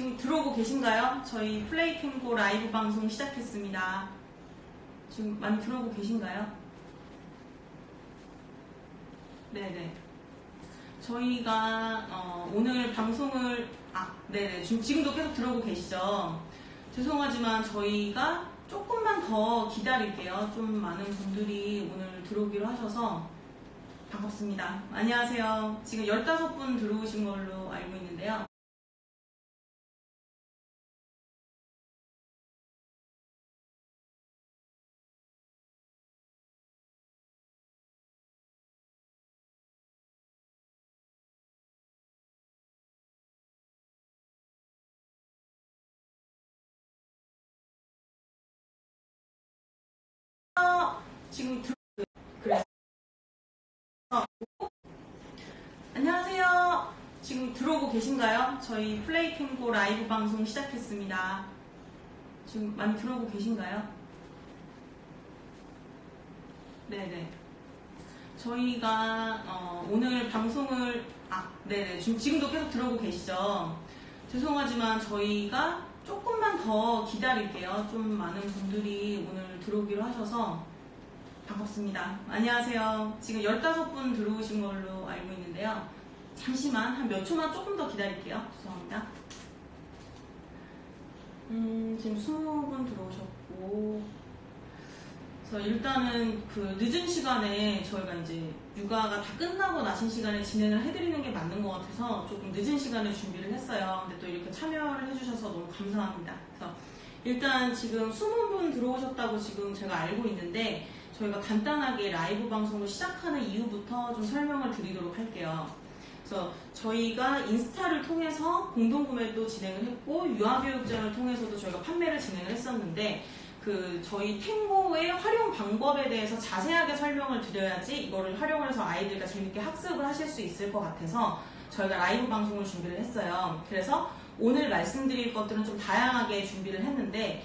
지금 들어오고 계신가요? 저희 플레이탱고 라이브 방송 시작했습니다. 지금 많이 들어오고 계신가요? 네네. 저희가 오늘 방송을 네네. 지금도 계속 들어오고 계시죠? 죄송하지만 저희가 조금만 더 기다릴게요. 좀 많은 분들이 오늘 들어오기로 하셔서 반갑습니다. 안녕하세요. 지금 15분 들어오신 걸로 알고 있는데요. 지금 그래서 안녕하세요. 지금 들어오고 계신가요? 저희 플레이탱고 라이브 방송 시작했습니다. 지금 많이 들어오고 계신가요? 네네. 저희가 오늘 방송을 네네. 지금도 계속 들어오고 계시죠? 죄송하지만 저희가 조금만 더 기다릴게요. 좀 많은 분들이 오늘 들어오기로 하셔서 반갑습니다. 안녕하세요. 지금 15분 들어오신 걸로 알고 있는데요. 잠시만 한 몇 초만 조금 더 기다릴게요. 죄송합니다. 지금 20분 들어오셨고, 그래서 일단은 그 늦은 시간에 저희가 이제 육아가 다 끝나고 나신 시간에 진행을 해드리는 게 맞는 것 같아서 조금 늦은 시간에 준비를 했어요. 근데 또 이렇게 참여를 해주셔서 너무 감사합니다. 그래서 일단 지금 20분 들어오셨다고 지금 제가 알고 있는데, 저희가 간단하게 라이브 방송을 시작하는 이유부터 좀 설명을 드리도록 할게요. 그래서 저희가 인스타를 통해서 공동구매도 진행을 했고 유아교육장을 통해서도 저희가 판매를 진행을 했었는데 저희 탱고의 활용 방법에 대해서 자세하게 설명을 드려야지 이거를 활용을 해서 아이들과 재밌게 학습을 하실 수 있을 것 같아서 저희가 라이브 방송을 준비를 했어요. 그래서 오늘 말씀드릴 것들은 좀 다양하게 준비를 했는데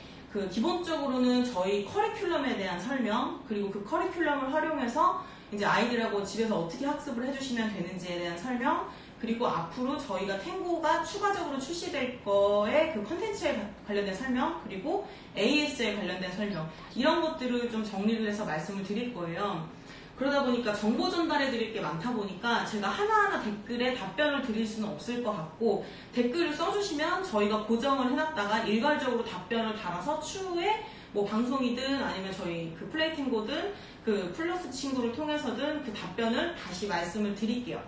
기본적으로는 저희 커리큘럼에 대한 설명, 그리고 그 커리큘럼을 활용해서 이제 아이들하고 집에서 어떻게 학습을 해주시면 되는지에 대한 설명, 그리고 앞으로 저희가 탱고가 추가적으로 출시될 거에 그 컨텐츠에 관련된 설명, 그리고 AS에 관련된 설명, 이런 것들을 좀 정리를 해서 말씀을 드릴 거예요. 그러다 보니까 정보 전달해 드릴 게 많다 보니까 제가 하나하나 댓글에 답변을 드릴 수는 없을 것 같고, 댓글을 써주시면 저희가 고정을 해놨다가 일괄적으로 답변을 달아서 추후에 뭐 방송이든 아니면 저희 그 플레이탱고든 그 플러스 친구를 통해서든 그 답변을 다시 말씀을 드릴게요.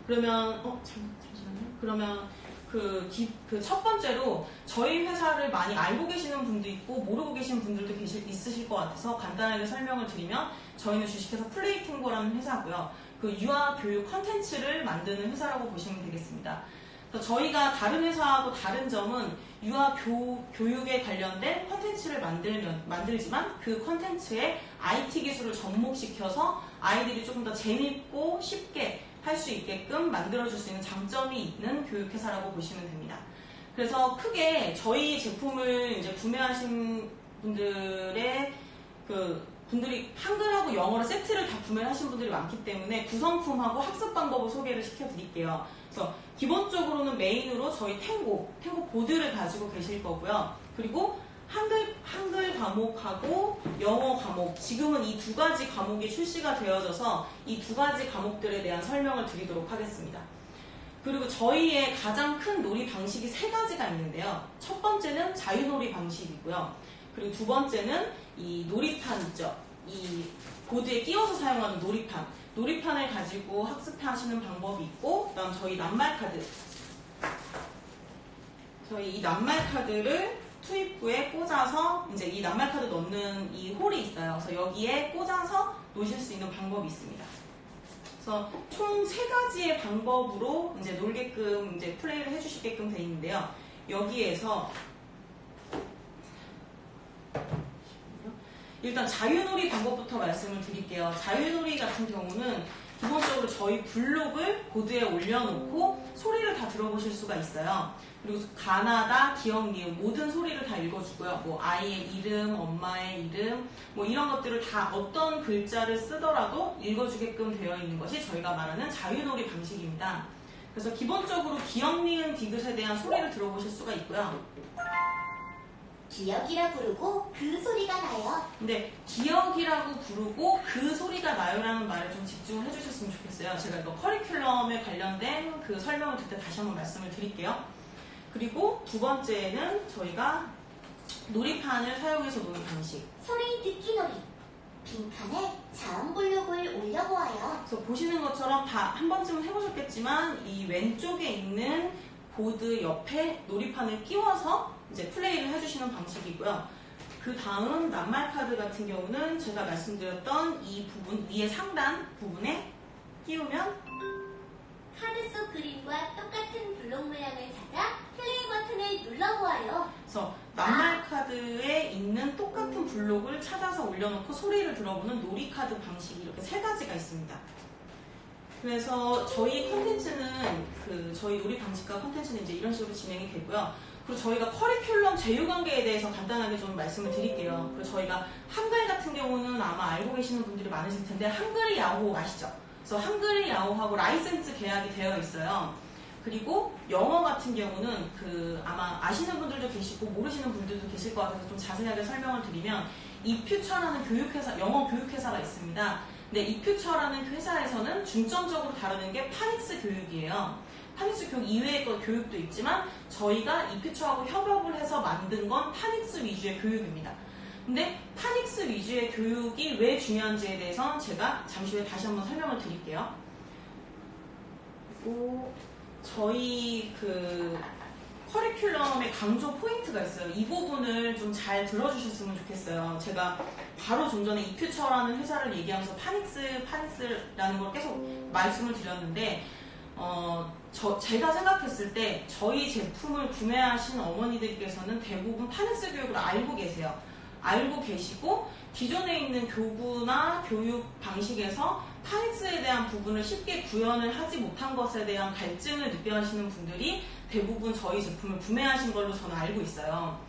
그러면 잠시만요. 그러면 그 첫 번째로 저희 회사를 많이 알고 계시는 분도 있고 모르고 계시는 분들도 있으실 것 같아서 간단하게 설명을 드리면, 저희는 주식회사 플레이탱고라는 회사고요. 그 유아 교육 컨텐츠를 만드는 회사라고 보시면 되겠습니다. 그래서 저희가 다른 회사하고 다른 점은 유아 교육에 관련된 컨텐츠를 만들지만 그 컨텐츠에 IT 기술을 접목시켜서 아이들이 조금 더 재밌고 쉽게 할 수 있게끔 만들어줄 수 있는 장점이 있는 교육회사라고 보시면 됩니다. 그래서 크게 저희 제품을 이제 구매하신 분들의 분들이 한글하고 영어로 세트를 다 구매를 하신 분들이 많기 때문에 구성품하고 학습 방법을 소개를 시켜드릴게요. 그래서 기본적으로는 메인으로 저희 탱고 보드를 가지고 계실 거고요. 그리고 한글 과목하고 영어 과목, 지금은 이 두 가지 과목이 출시가 되어져서 이 두 가지 과목들에 대한 설명을 드리도록 하겠습니다. 그리고 저희의 가장 큰 놀이 방식이 3가지가 있는데요. 첫 번째는 자유놀이 방식이고요. 그리고 두 번째는 이 놀이판 있죠. 이 보드에 끼워서 사용하는 놀이판을 가지고 학습하시는 방법이 있고, 그다음 저희 낱말카드. 저희 이 낱말카드를 투입구에 꽂아서 이제 이 낱말카드 넣는 이 홀이 있어요. 그래서 여기에 꽂아서 놓으실 수 있는 방법이 있습니다. 그래서 총 3가지의 방법으로 이제 놀게끔 이제 플레이를 해주시게끔 되어 있는데요. 여기에서 일단 자유놀이 방법부터 말씀을 드릴게요. 자유놀이 같은 경우는 기본적으로 저희 블록을 보드에 올려놓고 소리를 다 들어보실 수가 있어요. 그리고 가나다, 기억, 니은 모든 소리를 다 읽어주고요. 뭐 아이의 이름, 엄마의 이름, 뭐 이런 것들을 다 어떤 글자를 쓰더라도 읽어주게끔 되어 있는 것이 저희가 말하는 자유놀이 방식입니다. 그래서 기본적으로 기역, 니은, 디귿에 대한 소리를 들어보실 수가 있고요. 기역이라 부르고 그 소리가 나요. 근데 기역이라고 부르고 그 소리가 나요라는 말에 좀 집중을 해주셨으면 좋겠어요. 제가 이거 커리큘럼에 관련된 그 설명을 들 때 다시 한번 말씀을 드릴게요. 그리고 두 번째는 저희가 놀이판을 사용해서 노는 방식. 소리 듣기 놀이. 빈칸에 자음 블록을 올려보아요. 그래서 보시는 것처럼 다 한 번쯤은 해보셨겠지만 이 왼쪽에 있는 보드 옆에 놀이판을 끼워서 이제 플레이를 해주시는 방식이고요. 그 다음 낱말 카드 같은 경우는 제가 말씀드렸던 이 부분 위에 상단 부분에 끼우면 카드 속 그림과 똑같은 블록 모양을 찾아 플레이 버튼을 눌러보아요. 그래서 낱말 카드에 있는 똑같은 블록을 찾아서 올려놓고 소리를 들어보는 놀이 카드 방식이 이렇게 세 가지가 있습니다. 그래서 저희 컨텐츠는 저희 놀이 방식과 컨텐츠는 이제 이런 식으로 진행이 되고요. 그리고 저희가 커리큘럼 제휴관계에 대해서 간단하게 좀 말씀을 드릴게요. 그리고 저희가 한글 같은 경우는 아마 알고 계시는 분들이 많으실 텐데 한글이 야호 아시죠? 그래서 한글이 야호하고 라이센스 계약이 되어 있어요. 그리고 영어 같은 경우는 아마 아시는 분들도 계시고 모르시는 분들도 계실 것 같아서 좀 자세하게 설명을 드리면 이퓨처라는 교육회사, 영어 교육회사가 있습니다. 근데 이퓨처라는 그 회사에서는 중점적으로 다루는 게 파닉스 교육이에요. 파닉스 교육 이외의 교육도 있지만 저희가 이퓨처하고 협업을 해서 만든 건 파닉스 위주의 교육입니다. 근데 파닉스 위주의 교육이 왜 중요한지에 대해서 제가 잠시 후에 다시 한번 설명을 드릴게요. 그리고 저희 커리큘럼의 강조 포인트가 있어요. 이 부분을 좀 잘 들어주셨으면 좋겠어요. 제가 바로 좀 전에 이퓨처라는 회사를 얘기하면서 파닉스라는 걸 계속 말씀을 드렸는데 제가 생각했을 때 저희 제품을 구매하신 어머니들께서는 대부분 파닉스 교육을 알고 계세요. 알고 계시고 기존에 있는 교구나 교육 방식에서 파닉스에 대한 부분을 쉽게 구현을 하지 못한 것에 대한 갈증을 느껴하시는 분들이 대부분 저희 제품을 구매하신 걸로 저는 알고 있어요.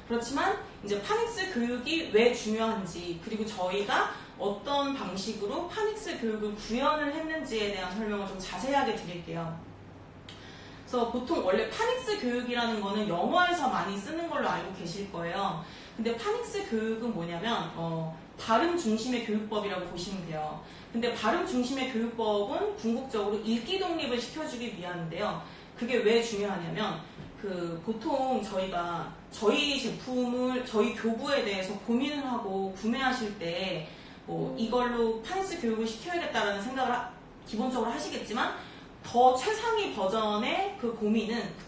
그렇지만 이제 파닉스 교육이 왜 중요한지, 그리고 저희가 어떤 방식으로 파닉스 교육을 구현을 했는지에 대한 설명을 좀 자세하게 드릴게요. 그래서 보통 원래 파닉스 교육이라는 거는 영어에서 많이 쓰는 걸로 알고 계실 거예요. 근데 파닉스 교육은 뭐냐면 발음 중심의 교육법이라고 보시면 돼요. 근데 발음 중심의 교육법은 궁극적으로 읽기 독립을 시켜주기 위한데요. 그게 왜 중요하냐면 보통 저희가 저희 제품을 저희 교구에 대해서 고민을 하고 구매하실 때 이걸로 파닉스 교육을 시켜야겠다라는 생각을 기본적으로 하시겠지만 더 최상위 버전의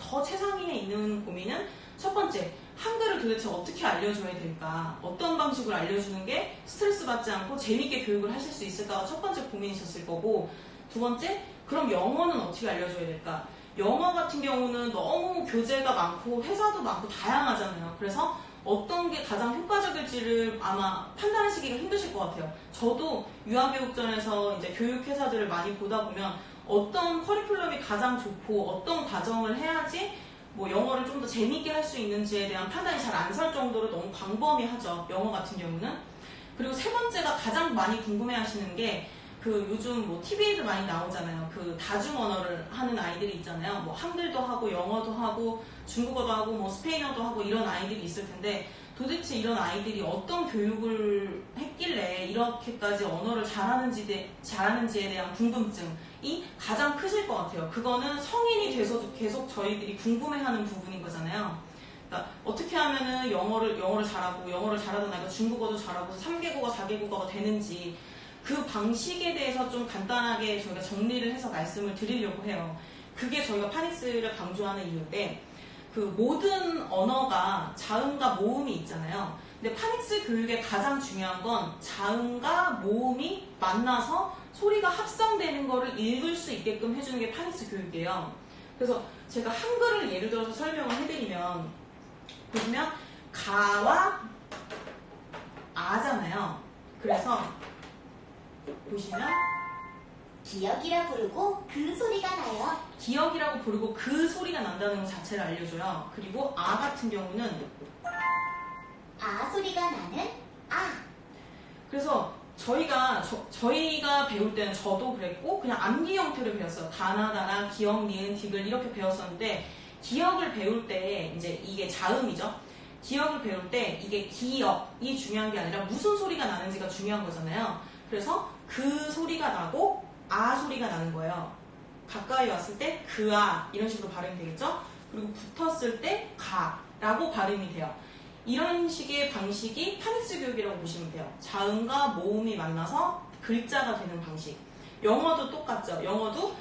더 최상위에 있는 고민은 첫 번째, 한글을 도대체 어떻게 알려줘야 될까? 어떤 방식으로 알려주는 게 스트레스 받지 않고 재밌게 교육을 하실 수 있을까가 첫 번째 고민이셨을 거고, 두 번째, 그럼 영어는 어떻게 알려줘야 될까? 영어 같은 경우는 너무 교재가 많고 회사도 많고 다양하잖아요. 그래서 어떤 게 가장 효과적일지를 아마 판단하시기가 힘드실 것 같아요. 저도 유아교육전에서 이제 교육회사들을 많이 보다 보면 어떤 커리큘럼이 가장 좋고 어떤 과정을 해야지 영어를 좀 더 재미있게 할 수 있는지에 대한 판단이 잘 안 설 정도로 너무 광범위하죠. 영어 같은 경우는. 그리고 세 번째가 가장 많이 궁금해 하시는 게 요즘 TV에도 많이 나오잖아요. 다중 언어를 하는 아이들이 있잖아요. 한글도 하고 영어도 하고 중국어도 하고 스페인어도 하고 이런 아이들이 있을 텐데 도대체 이런 아이들이 어떤 교육을 했길래 이렇게까지 언어를 잘하는지에 대한 궁금증이 가장 크실 것 같아요. 그거는 성인이 돼서도 계속 저희들이 궁금해하는 부분인 거잖아요. 그러니까 어떻게 하면은 영어를 잘하고 영어를 잘하던 아이가 중국어도 잘하고 3개국어, 4개국어가 되는지 그 방식에 대해서 좀 간단하게 저희가 정리를 해서 말씀을 드리려고 해요. 그게 저희가 파닉스를 강조하는 이유인데 모든 언어가 자음과 모음이 있잖아요. 근데 파닉스 교육의 가장 중요한 건 자음과 모음이 만나서 소리가 합성되는 거를 읽을 수 있게끔 해주는 게 파닉스 교육이에요. 그래서 제가 한글을 예를 들어서 설명을 해드리면 보시면 가와 아잖아요. 그래서 보시면 기역이라 부르고 그 소리가 나요. 기역이라고 부르고 그 소리가 난다는 것 자체를 알려줘요. 그리고 아 같은 경우는 아 소리가 나는 아. 그래서 저희가 배울 때는 저도 그랬고 그냥 암기 형태로 배웠어요. 가나다라, 기역, 니은, 디귿 이렇게 배웠었는데 기역을 배울 때 이제 이게 자음이죠. 기역을 배울 때 이게 기역이 중요한 게 아니라 무슨 소리가 나는지가 중요한 거잖아요. 그래서 그 소리가 나고 아 소리가 나는 거예요. 가까이 왔을 때 그아 이런 식으로 발음이 되겠죠. 그리고 붙었을 때 가라고 발음이 돼요. 이런 식의 방식이 파닉스 교육이라고 보시면 돼요. 자음과 모음이 만나서 글자가 되는 방식. 영어도 똑같죠. 영어도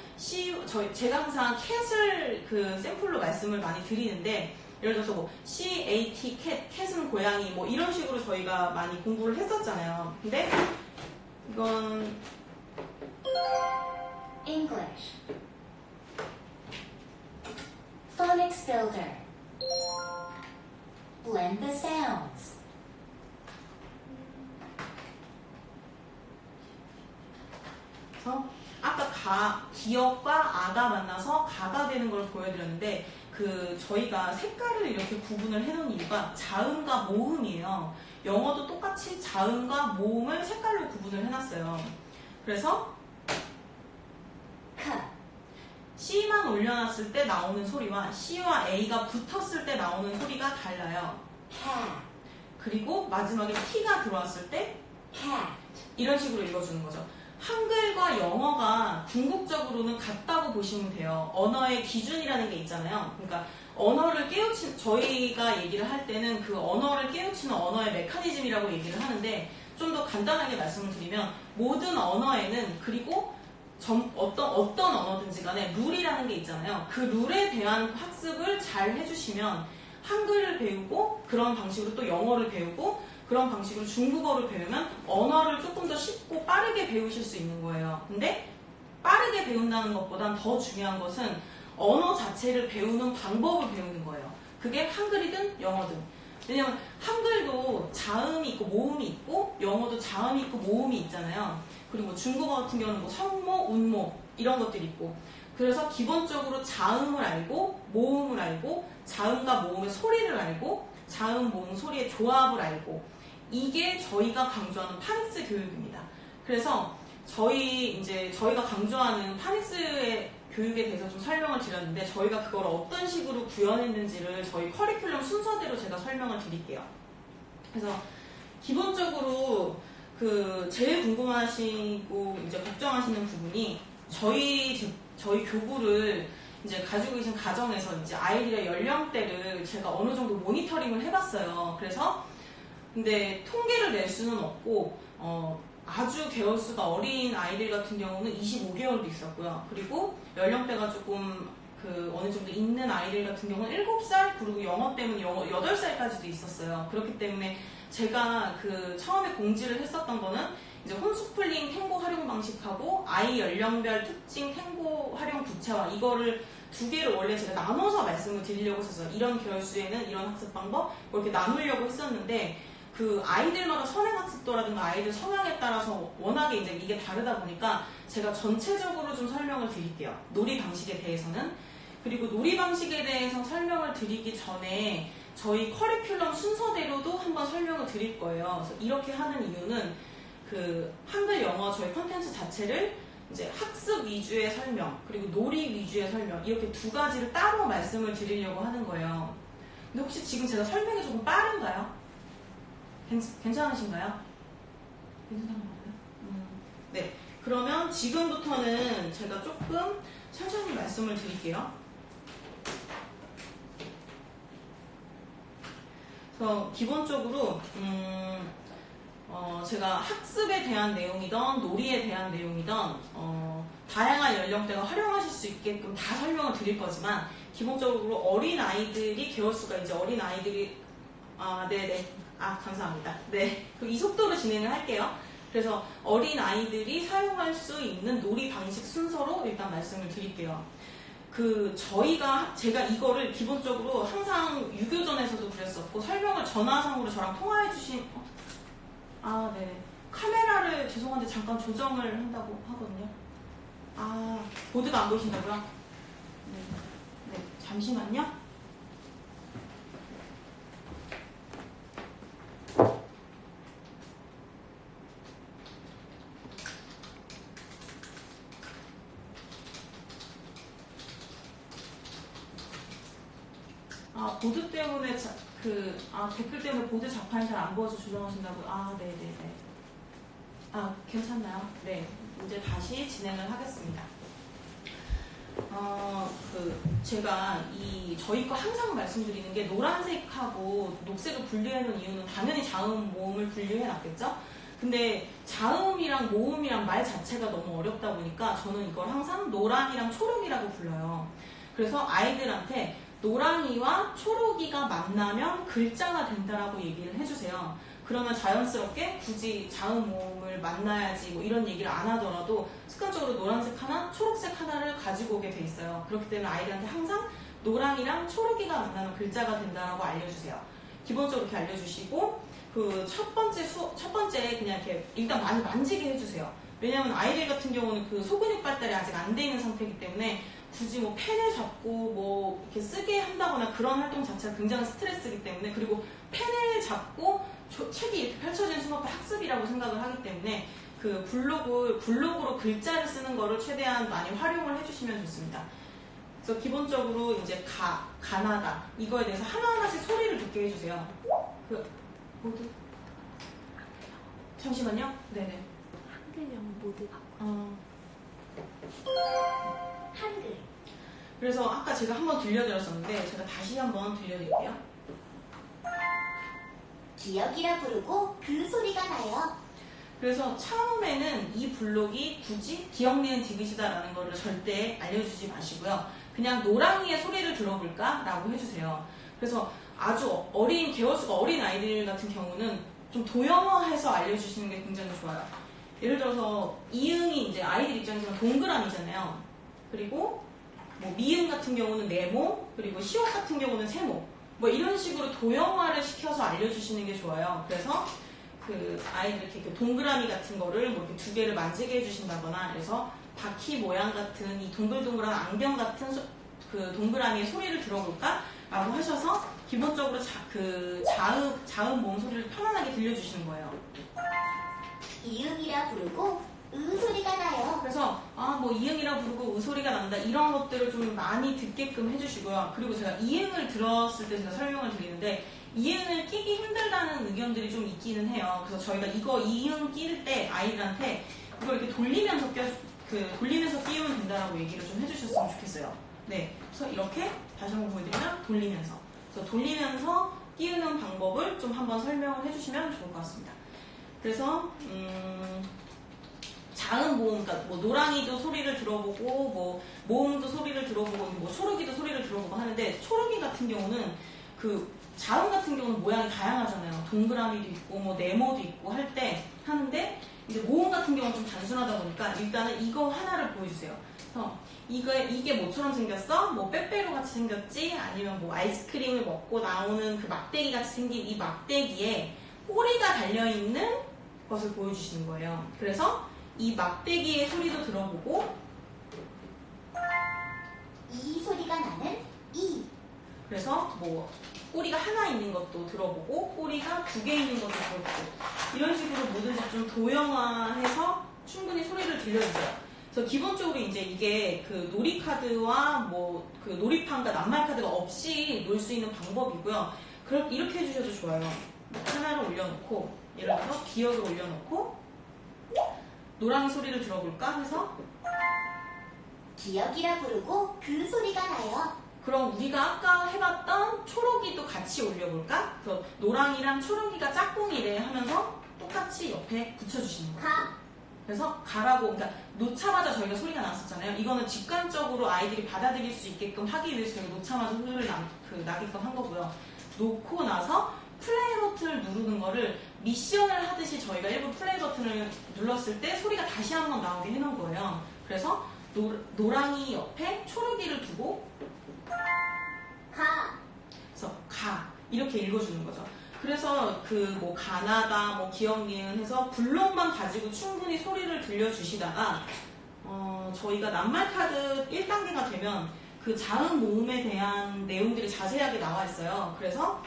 제가 항상 캣을 그 샘플로 말씀을 많이 드리는데 예를 들어서 뭐 C-A-T, 캣은 고양이 뭐 이런 식으로 저희가 많이 공부를 했었잖아요. 근데 이건 English Phonics Builder Blend the sounds 그래서 아까 기역과 아가 만나서 가가 되는 걸 보여드렸는데 저희가 색깔을 이렇게 구분을 해놓은 이유가 자음과 모음이에요. 영어도 똑같이 자음과 모음을 색깔로 구분을 해놨어요. 그래서 C만 올려놨을 때 나오는 소리와 C와 A가 붙었을 때 나오는 소리가 달라요. 그리고 마지막에 T가 들어왔을 때 이런 식으로 읽어주는 거죠. 한글과 영어가 궁극적으로는 같다고 보시면 돼요. 언어의 기준이라는 게 있잖아요. 그러니까 언어를 저희가 얘기를 할 때는 그 언어를 깨우치는 언어의 메커니즘이라고 얘기를 하는데 좀 더 간단하게 말씀을 드리면 모든 언어에는 그리고 어떤 언어든지 간에 룰이라는 게 있잖아요. 그 룰에 대한 학습을 잘 해주시면 한글을 배우고 그런 방식으로 또 영어를 배우고 그런 방식으로 중국어를 배우면 언어를 조금 더 쉽고 빠르게 배우실 수 있는 거예요. 근데 빠르게 배운다는 것보단 더 중요한 것은 언어 자체를 배우는 방법을 배우는 거예요. 그게 한글이든 영어든. 왜냐면 한글도 자음이 있고 모음이 있고 영어도 자음이 있고 모음이 있잖아요. 그리고 중국어 같은 경우는 뭐 성모, 운모 이런 것들이 있고 그래서 기본적으로 자음을 알고 모음을 알고 자음과 모음의 소리를 알고 자음, 모음, 소리의 조합을 알고 이게 저희가 강조하는 파닉스 교육입니다. 그래서 저희가 강조하는 파닉스의 교육에 대해서 좀 설명을 드렸는데 저희가 그걸 어떤 식으로 구현했는지를 저희 커리큘럼 순서대로 제가 설명을 드릴게요. 그래서 기본적으로 제일 궁금하시고 이제 걱정하시는 부분이 저희 교구를 이제 가지고 계신 가정에서 이제 아이들의 연령대를 제가 어느 정도 모니터링을 해봤어요. 그래서 근데 통계를 낼 수는 없고 아주 개월수가 어린 아이들 같은 경우는 25개월도 있었고요. 그리고 연령대가 조금 어느 정도 있는 아이들 같은 경우는 7살, 그리고 영어 때문에 8살까지도 있었어요. 그렇기 때문에 제가 처음에 공지를 했었던 거는 이제 홈스쿨링 탱고 활용 방식하고 아이 연령별 특징 탱고 활용 구체화 이거를 두 개를 원래 제가 나눠서 말씀을 드리려고 했었어요. 이런 개월수에는 이런 학습 방법 이렇게 나누려고 했었는데 아이들마다 선행학습도라든가 아이들 성향에 따라서 워낙에 이제 이게 다르다 보니까 제가 전체적으로 좀 설명을 드릴게요. 놀이 방식에 대해서는. 그리고 놀이 방식에 대해서 설명을 드리기 전에 저희 커리큘럼 순서대로도 한번 설명을 드릴 거예요. 그래서 이렇게 하는 이유는 한글 영어 저희 컨텐츠 자체를 이제 학습 위주의 설명 그리고 놀이 위주의 설명 이렇게 두 가지를 따로 말씀을 드리려고 하는 거예요. 근데 혹시 지금 제가 설명이 조금 빠른가요? 괜찮으신가요? 괜찮은 건가요? 네. 그러면 지금부터는 제가 조금 천천히 말씀을 드릴게요. 그래서 기본적으로 제가 학습에 대한 내용이든 놀이에 대한 내용이든 다양한 연령대가 활용하실 수 있게끔 다 설명을 드릴 거지만 기본적으로 어린 아이들이 개월수가 이제 어린 아이들이 네네. 감사합니다. 네. 그럼 이 속도로 진행을 할게요. 그래서 어린 아이들이 사용할 수 있는 놀이 방식 순서로 일단 말씀을 드릴게요. 제가 이거를 기본적으로 항상 유교전에서도 그랬었고 설명을 전화상으로 저랑 통화해주신 네네. 카메라를 죄송한데 잠깐 조정을 한다고 하거든요. 보드가 안 보이신다고요? 네. 잠시만요. 보드 때문에 댓글 때문에 보드 자판이 잘 안 보여서 조정하신다고. 네네네. 괜찮나요? 네. 이제 다시 진행을 하겠습니다. 제가 저희 거 항상 말씀드리는 게 노란색하고 녹색을 분리해 놓은 이유는 당연히 자음, 모음을 분리해 놨겠죠? 근데 자음이랑 모음이랑 말 자체가 너무 어렵다 보니까 저는 이걸 항상 노랑이랑 초록이라고 불러요. 그래서 아이들한테 노랑이와 초록이가 만나면 글자가 된다라고 얘기를 해주세요. 그러면 자연스럽게 굳이 자음, 모음을 만나야지 뭐 이런 얘기를 안 하더라도 습관적으로 노란색 하나, 초록색 하나를 가지고 오게 돼 있어요. 그렇기 때문에 아이들한테 항상 노랑이랑 초록이가 만나면 글자가 된다라고 알려주세요. 기본적으로 이렇게 알려주시고 첫 번째 그냥 이렇게 일단 많이 만지게 해주세요. 왜냐면 아이들 같은 경우는 그 소근육 발달이 아직 안 돼 있는 상태이기 때문에 굳이 뭐 펜을 잡고 뭐 이렇게 쓰게 한다거나 그런 활동 자체가 굉장히 스트레스이기 때문에, 그리고 펜을 잡고 책이 이렇게 펼쳐진 순간부터 학습이라고 생각을 하기 때문에 그 블록으로 글자를 쓰는 거를 최대한 많이 활용을 해주시면 좋습니다. 그래서 기본적으로 이제 가나다 이거에 대해서 하나하나씩 소리를 듣게 해주세요. 모두 잠시만요. 네네. 한글명 모두 한글. 그래서 아까 제가 한번 들려드렸었는데 제가 다시 한번 들려드릴게요. 기억이라 부르고 그 소리가 나요. 그래서 처음에는 이 블록이 굳이 기억, 니은, 디귿이다라는 거를 절대 알려주지 마시고요. 그냥 노랑이의 소리를 들어볼까? 라고 해주세요. 그래서 아주 개월수가 어린 아이들 같은 경우는 좀 도형화해서 알려주시는 게 굉장히 좋아요. 예를 들어서 이응이 이제 아이들 입장에서는 동그라미잖아요. 그리고 뭐 미음 같은 경우는 네모, 그리고 시옷 같은 경우는 세모, 뭐 이런 식으로 도형화를 시켜서 알려주시는 게 좋아요. 그래서 그 아이들 이렇게 동그라미 같은 거를 뭐 이렇게 두 개를 만지게 해주신다거나, 그래서 바퀴 모양 같은 이 동글동글한 안경 같은 그 동그라미의 소리를 들어볼까? 라고 하셔서 기본적으로 자음, 모음 소리를 편안하게 들려주시는 거예요. 이응이라 부르고 소리가 나요. 그래서 뭐 이응이라 부르고 소리가 난다 이런 것들을 좀 많이 듣게끔 해주시고요. 그리고 제가 이응을 들었을 때 제가 설명을 드리는데 이응을 끼기 힘들다는 의견들이 좀 있기는 해요. 그래서 저희가 이응 끼일 때 아이들한테 이걸 이렇게 돌리면서 끼우면 된다라고 얘기를 좀 해주셨으면 좋겠어요. 네, 그래서 이렇게 다시 한번 보여드리면 돌리면서 끼우는 방법을 좀 한번 설명을 해주시면 좋을 것 같습니다. 그래서 자음, 모음, 그러니까 뭐 노랑이도 소리를 들어보고 뭐 모음도 소리를 들어보고 뭐 초록이도 소리를 들어보고 하는데, 초록이 같은 경우는 그 자음 같은 경우는 모양이 다양하잖아요. 동그라미도 있고 뭐 네모도 있고 할 때 하는데, 이제 모음 같은 경우는 좀 단순하다 보니까 일단은 이거 하나를 보여주세요. 그래서 이게 뭐처럼 생겼어? 뭐 빼빼로 같이 생겼지? 아니면 뭐 아이스크림을 먹고 나오는 그 막대기 같이 생긴 이 막대기에 꼬리가 달려있는 것을 보여주시는 거예요. 그래서 이 막대기의 소리도 들어보고, 이 소리가 나는 이. 그래서 뭐 꼬리가 하나 있는 것도 들어보고 꼬리가 두 개 있는 것도 들어보고, 이런 식으로 뭐든지 좀 도형화해서 충분히 소리를 들려주세요. 그래서 기본적으로 이제 이게 그 놀이카드와 뭐 그 놀이판과 낱말카드가 없이 놀 수 있는 방법이고요. 이렇게 해주셔도 좋아요. 하나를 올려놓고, 예를 들어서 기억을 올려놓고 노랑이 소리를 들어볼까 해서 기억이라 부르고 그 소리가 나요. 그럼 우리가 아까 해봤던 초록이도 같이 올려볼까? 그래서 노랑이랑 초록이가 짝꿍이래 하면서 똑같이 옆에 붙여주시는 거예요. 그래서 가라고, 그러니까 놓자마자 저희가 소리가 났었잖아요. 이거는 직관적으로 아이들이 받아들일 수 있게끔 하기 위해서 저희가 놓자마자 소리를 나게끔 한 거고요. 놓고 나서 플레이 버튼을 누르는 거를 미션을 하듯이 저희가 일부 플레이 버튼을 눌렀을 때 소리가 다시 한번 나오게 해놓은 거예요. 그래서 노랑이 옆에 초록이를 두고 그래서 이렇게 읽어주는 거죠. 그래서 그 뭐 가나다, 뭐 기억, 니은 해서 블록만 가지고 충분히 소리를 들려주시다가 저희가 낱말 카드 1단계가 되면 그 자음, 모음에 대한 내용들이 자세하게 나와 있어요. 그래서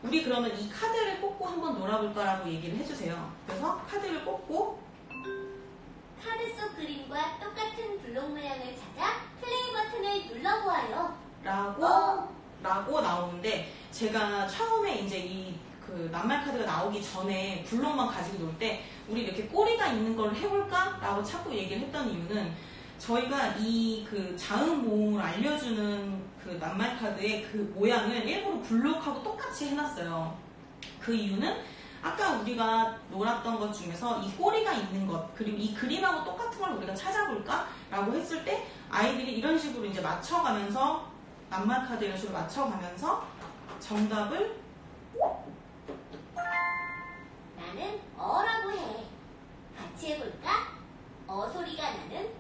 우리 그러면 이 카드를 꽂고 한번 놀아볼까라고 얘기를 해주세요. 그래서 카드를 꽂고 카드 속 그림과 똑같은 블록 모양을 찾아 플레이 버튼을 눌러보아요. 라고 라고 나오는데, 제가 처음에 이제 그 낱말 카드가 나오기 전에 블록만 가지고 놀 때 우리 이렇게 꼬리가 있는 걸 해볼까? 라고 자꾸 얘기를 했던 이유는, 저희가 이 그 자음 모음을 알려주는 그 낱말 카드의 그 모양을 일부러 블록하고 똑같이 해놨어요. 그 이유는 아까 우리가 놀았던 것 중에서 이 꼬리가 있는 것, 그리고 이 그림하고 똑같은 걸 우리가 찾아볼까? 라고 했을 때 아이들이 이런 식으로 이제 맞춰가면서, 낱말 카드 이런 식으로 맞춰가면서 정답을 나는 어라고 해. 같이 해볼까? 어 소리가 나는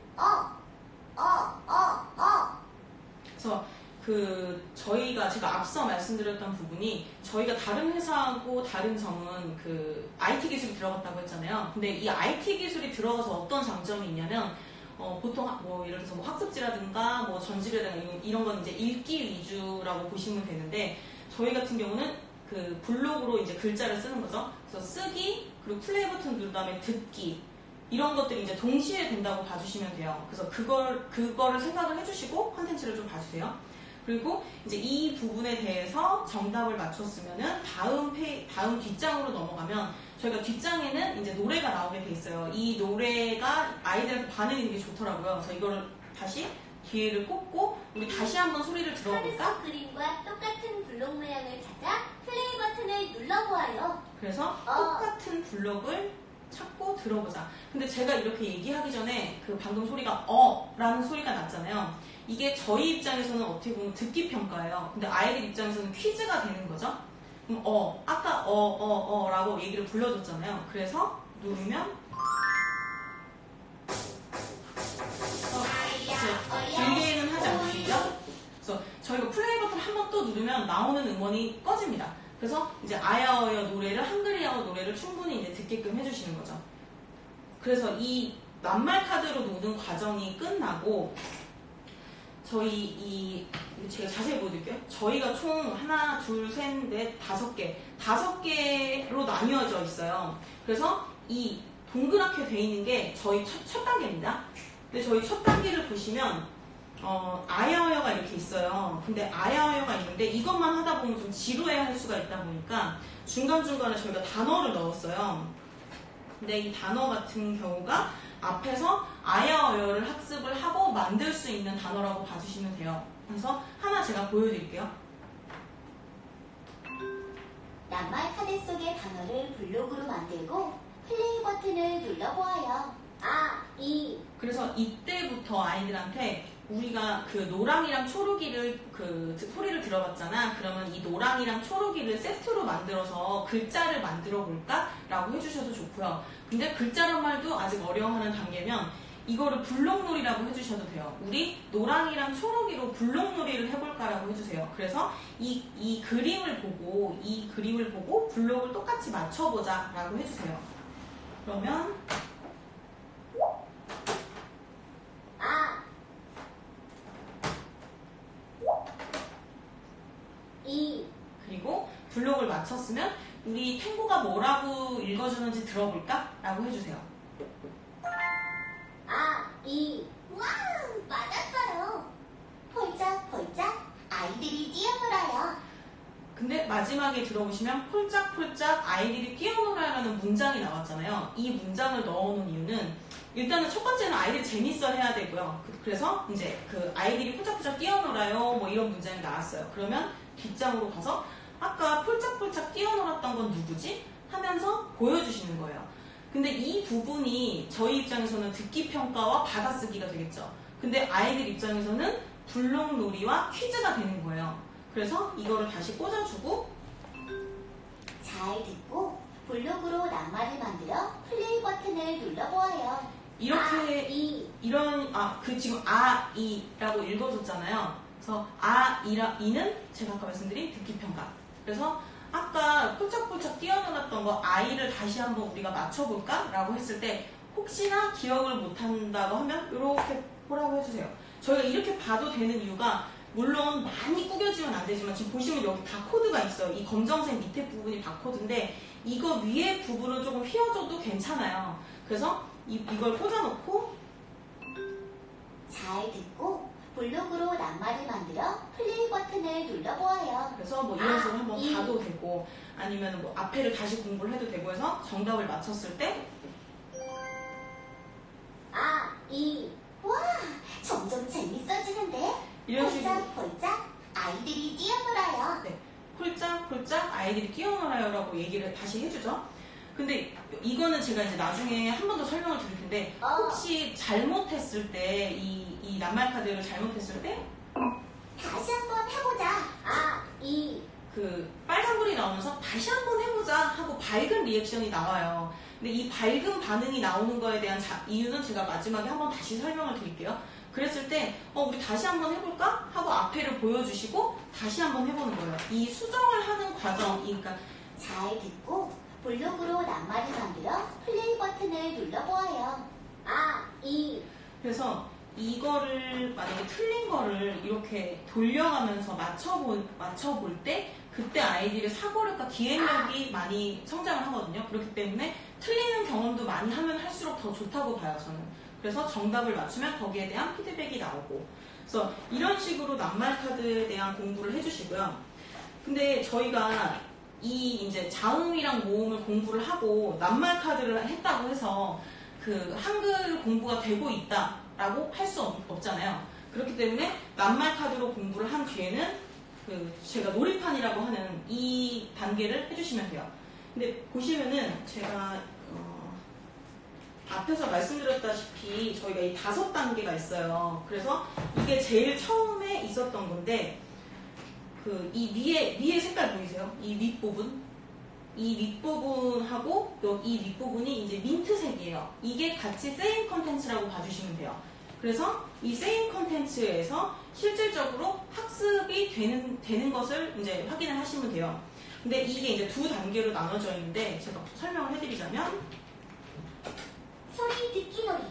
그래서 제가 앞서 말씀드렸던 부분이, 저희가 다른 회사하고 다른 점은 그 IT 기술이 들어갔다고 했잖아요. 근데 이 IT 기술이 들어가서 어떤 장점이 있냐면, 보통 뭐 예를 들어서 뭐 학습지라든가 뭐 전지라든가 이런 건 이제 읽기 위주라고 보시면 되는데, 저희 같은 경우는 그 블록으로 이제 글자를 쓰는 거죠. 그래서 쓰기, 그리고 플레이 버튼 누른 다음에 듣기, 이런 것들이 이제 동시에 된다고 봐주시면 돼요. 그래서 그거를 생각을 해주시고 컨텐츠를 좀 봐주세요. 그리고 이제 이 부분에 대해서 정답을 맞췄으면은 다음 뒷장으로 넘어가면, 저희가 뒷장에는 이제 노래가 나오게 돼 있어요. 이 노래가 아이들한테 반응이 되게 좋더라고요. 그래서 이거를 다시 기회를 꽂고 우리 다시 한번 소리를 들어볼까? 카드 속 그림과 똑같은 블록 모양을 찾아 플레이 버튼을 눌러보아요. 그래서 똑같은 블록을 찾고 들어보자. 근데 제가 이렇게 얘기하기 전에 그 방금 소리가 라는 소리가 났잖아요. 이게 저희 입장에서는 어떻게 보면 듣기 평가예요. 근데 아이들 입장에서는 퀴즈가 되는 거죠. 그럼 아까 라고 얘기를 불러줬잖아요. 그래서 누르면 길게는 하지 않습니다. 그래서 저희가 플레이 버튼 한 번 또 누르면 나오는 음원이 꺼집니다. 그래서 이제 아야어여 노래를, 한글이야어 노래를 충분히 이제 듣게끔 해주시는 거죠. 그래서 이 낱말 카드로 노는 과정이 끝나고, 제가 자세히 보여드릴게요. 저희가 총 하나, 둘, 셋, 넷, 5개로 나뉘어져 있어요. 그래서 이 동그랗게 돼 있는 게 저희 첫 단계입니다. 근데 저희 첫 단계를 보시면 아야어여가 이렇게 있어요. 근데 아야어여가 있는데 이것만 하다 보면 좀 지루해할 수가 있다 보니까 중간중간에 저희가 단어를 넣었어요. 근데 이 단어 같은 경우가 앞에서 아야어여를 학습을 하고 만들 수 있는 단어라고 봐주시면 돼요. 그래서 하나 제가 보여드릴게요. 낱말 카드 속의 단어를 블록으로 만들고 플레이 버튼을 눌러보아요. 그래서 이때부터 아이들한테 우리가 그 노랑이랑 초록이를 그 소리를 들어봤잖아. 그러면 이 노랑이랑 초록이를 세트로 만들어서 글자를 만들어 볼까? 라고 해주셔도 좋고요. 근데 글자란 말도 아직 어려워하는 단계면 이거를 블록놀이라고 해주셔도 돼요. 우리 노랑이랑 초록이로 블록놀이를 해볼까라고 해주세요. 그래서 이 그림을 보고 블록을 똑같이 맞춰보자 라고 해주세요. 그러면 그리고 블록을 맞췄으면 우리 탱고가 뭐라고 읽어주는지 들어볼까? 라고 해주세요. 와우, 맞았어요. 폴짝폴짝 아이들이 뛰어놀아요. 근데 마지막에 들어보시면 폴짝폴짝 아이들이 뛰어놀아라는 문장이 나왔잖아요. 이 문장을 넣어놓은 이유는, 일단은 첫 번째는 아이들이 재밌어 해야 되고요. 그래서 이제 그 아이들이 폴짝폴짝 뛰어놀아요 뭐 이런 문장이 나왔어요. 그러면 뒷장으로 가서 아까 폴짝폴짝 뛰어놀았던 건 누구지? 하면서 보여주시는 거예요. 근데 이 부분이 저희 입장에서는 듣기 평가와 받아쓰기가 되겠죠. 근데 아이들 입장에서는 블록놀이와 퀴즈가 되는 거예요. 그래서 이거를 다시 꽂아주고, 잘 듣고 블록으로 낱말을 만들어 플레이 버튼을 눌러보아요. 이렇게 지금 이라고 읽어줬잖아요. 그래서 이는 제가 아까 말씀드린 듣기 평가. 그래서 아까 폴짝폴짝 뛰어놀았던 거 아이를 다시 한번 우리가 맞춰볼까? 라고 했을 때 혹시나 기억을 못한다고 하면 이렇게 보라고 해주세요. 저희가 이렇게 봐도 되는 이유가, 물론 많이 구겨지면 안 되지만 지금 보시면 여기 바코드가 있어요. 이 검정색 밑에 부분이 바코드인데 이거 위에 부분을 조금 휘어줘도 괜찮아요. 그래서 이걸 꽂아놓고 잘 듣고 블록으로 낱말을 만들어 플레이 버튼을 눌러보아요. 그래서 뭐 이런 식으로 한번 봐도 되고 아니면 뭐 앞에를 다시 공부를 해도 되고 해서 정답을 맞췄을 때 와, 점점 재밌어지는데? 이런 식으로 폴짝폴짝 아이들이 뛰어놀아요. 네, 폴짝폴짝 아이들이 뛰어놀아요라고 얘기를 다시 해주죠. 근데 이거는 제가 이제 나중에 한 번 더 설명을 드릴 텐데 혹시 잘못했을 때 이 낱말 카드를 잘못했을 때 다시 한번 해보자. 그 빨간불이 나오면서 다시 한번 해보자 하고 밝은 리액션이 나와요. 근데 이 밝은 반응이 나오는 거에 대한 이유는 제가 마지막에 한번 다시 설명을 드릴게요. 그랬을 때 우리 다시 한번 해볼까? 하고 앞에를 보여주시고 다시 한번 해보는 거예요. 이 수정을 하는 과정이니까 잘 듣고 블록으로 낱말을 만들어 플레이 버튼을 눌러보아요. 그래서 이거를 만약에 틀린 거를 이렇게 돌려가면서 맞춰볼 때 그때 아이들의 사고력과 기억력이 많이 성장을 하거든요. 그렇기 때문에 틀리는 경험도 많이 하면 할수록 더 좋다고 봐요, 저는. 그래서 정답을 맞추면 거기에 대한 피드백이 나오고. 그래서 이런 식으로 낱말 카드에 대한 공부를 해주시고요. 근데 저희가 이 이제 자음이랑 모음을 공부를 하고 낱말 카드를 했다고 해서 그 한글 공부가 되고 있다라고 할 수 없잖아요. 그렇기 때문에 낱말 카드로 공부를 한 뒤에는 그 제가 놀이판이라고 하는 이 단계를 해주시면 돼요. 근데 보시면은 제가 앞에서 말씀드렸다시피 저희가 이 5단계가 있어요. 그래서 이게 제일 처음에 있었던 건데 그 이 위에 색깔 보이세요? 이 윗부분? 이 윗부분하고 이 윗부분이 이제 민트색이에요. 이게 같이 세임 컨텐츠라고 봐주시면 돼요. 그래서 이 세임 컨텐츠에서 실질적으로 학습이 되는 것을 이제 확인을 하시면 돼요. 근데 이게 이제 두 단계로 나눠져 있는데 제가 설명을 해드리자면 소리 듣기 놀이.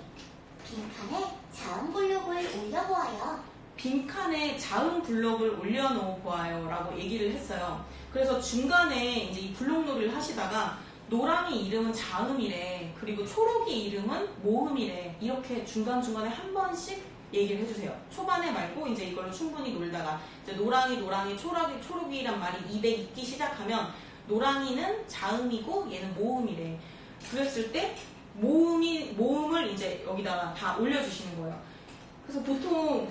빈칸에 자음 블록을 올려보아요. 빈칸에 자음 블록을 올려놓아요 라고 얘기를 했어요. 그래서 중간에 이제 이 블록놀이를 하시다가 노랑이 이름은 자음이래, 그리고 초록이 이름은 모음이래, 이렇게 중간중간에 한 번씩 얘기를 해주세요. 초반에 말고 이제 이걸로 충분히 놀다가 이제 노랑이 초록이란 말이 입에 있기 시작하면 노랑이는 자음이고 얘는 모음이래. 그랬을 때 모음을 이제 여기다가 다 올려주시는 거예요. 그래서 보통 뭐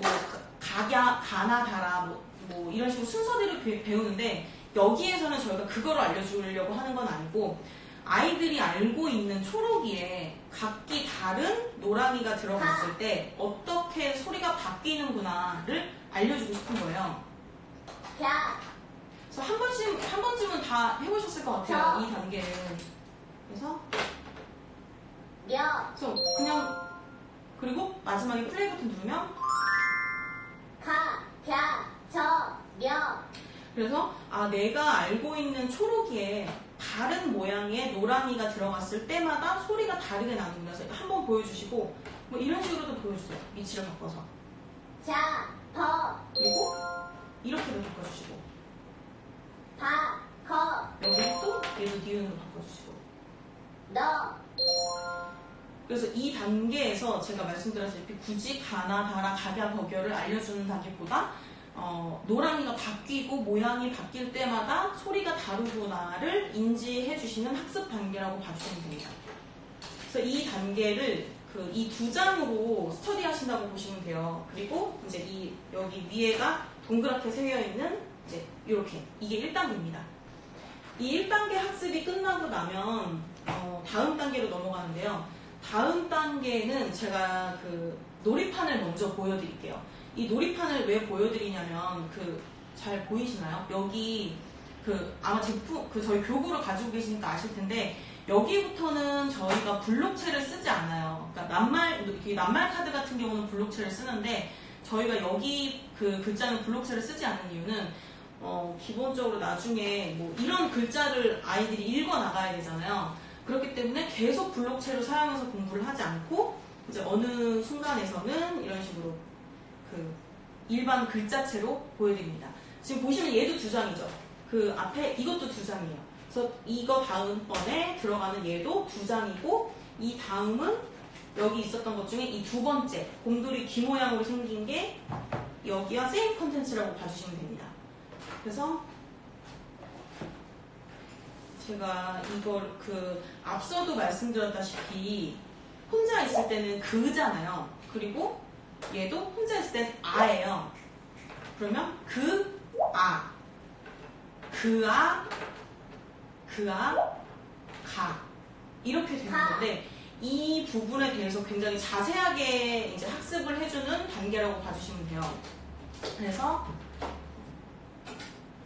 가나 다라 뭐 이런 식으로 순서대로 배우는데 여기에서는 저희가 그거를 알려주려고 하는 건 아니고 아이들이 알고 있는 초록이에 각기 다른 노랑이가 들어갔을 때 어떻게 소리가 바뀌는구나를 알려주고 싶은 거예요. 그래서 한 번쯤은 다 해보셨을 것 같아요. 이 단계는. 그래서 그냥 그리고 마지막에 플레이 버튼 누르면 그래서 내가 알고 있는 초록이에 다른 모양의 노랑이가 들어갔을 때마다 소리가 다르게 나는구나. 그래서 한번 보여주시고 뭐 이런 식으로도 보여주세요. 위치를 바꿔서 그리고 이렇게도 바꿔주시고 여기 또 얘도 니은으로 바꿔주시고 그래서 이 단계에서 제가 말씀드렸다시피 굳이 가나 다라 가갸 버겨를 알려주는 단계보다 노랑이가 바뀌고 모양이 바뀔 때마다 소리가 다르구나를 인지해 주시는 학습 단계라고 봐주시면 됩니다. 그래서 이 단계를 이 두 장으로 스터디 하신다고 보시면 돼요. 그리고 이제 여기 위에가 동그랗게 새겨 있는 이제 이렇게 이게 1단계입니다. 이 1단계 학습이 끝나고 나면 다음 단계로 넘어가는데요. 다음 단계는 제가 그 놀이판을 먼저 보여드릴게요. 이 놀이판을 왜 보여드리냐면 잘 보이시나요? 여기 아마 저희 교구를 가지고 계시니까 아실 텐데 여기부터는 저희가 블록체를 쓰지 않아요. 그러니까 낱말 카드 같은 경우는 블록체를 쓰는데 저희가 여기 글자는 블록체를 쓰지 않는 이유는 기본적으로 나중에 뭐 이런 글자를 아이들이 읽어 나가야 되잖아요. 그렇기 때문에 계속 블록체로 사용해서 공부를 하지 않고 이제 어느 순간에서는 이런 식으로 일반 글자체로 보여드립니다. 지금 보시면 얘도 2장이죠. 앞에 이것도 2장이에요. 그래서 이거 다음번에 들어가는 얘도 2장이고 이 다음은 여기 있었던 것 중에 이 두 번째 곰돌이 귀 모양으로 생긴 게 여기와 세임 컨텐츠라고 봐주시면 됩니다. 그래서 제가 이걸 앞서도 말씀드렸다시피 혼자 있을 때는 그잖아요. 그리고 얘도 혼자 있을 땐 아예요. 그러면 아, 가 이렇게 되는 건데 이 부분에 대해서 굉장히 자세하게 이제 학습을 해주는 단계라고 봐주시면 돼요. 그래서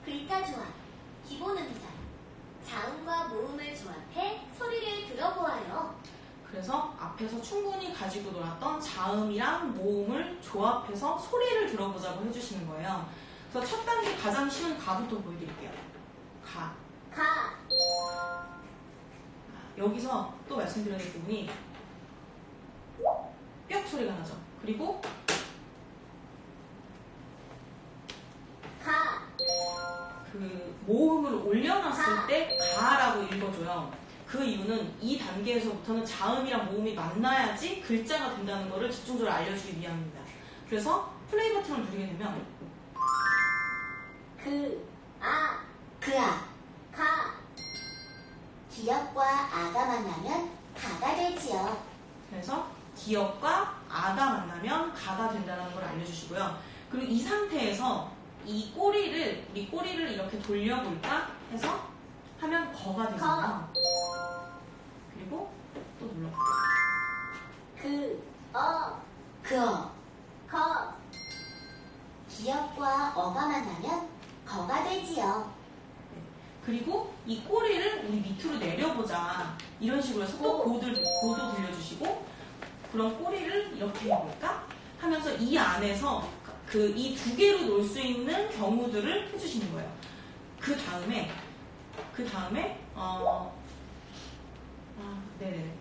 글자 조합, 기본 음절, 자음과 모음을 조합해 소리를 들어보아요. 그래서 앞에서 충분히 가지고 놀았던 자음이랑 모음을 조합해서 소리를 들어보자고 해주시는 거예요. 그래서 첫 단계 가장 쉬운 가부터 보여드릴게요. 가. 여기서 또 말씀드려야 될 부분이 뿅 소리가 나죠. 그리고 모음을 올려놨을 때 가라고 읽어줘요. 그 이유는 이 단계에서부터는 자음이랑 모음이 만나야지 글자가 된다는 것을 집중적으로 알려주기 위함입니다. 그래서 플레이 버튼을 누르게 되면 가. 기역과 아가 만나면 가가 되지요. 그래서 기역과 아가 만나면 가가 된다는 걸 알려주시고요. 그리고 이 상태에서 우리 꼬리를 이렇게 돌려볼까 해서 하면 거가 되잖아요. 그리고 또 눌러. 기역과 어가 만나면 거가 되지요. 그리고 이 꼬리를 우리 밑으로 내려보자. 이런 식으로 해서 또 고도 들려주시고, 그럼 꼬리를 이렇게 해볼까? 하면서 이 안에서 이 두 개로 놀 수 있는 경우들을 해주시는 거예요. 그 다음에, 네네.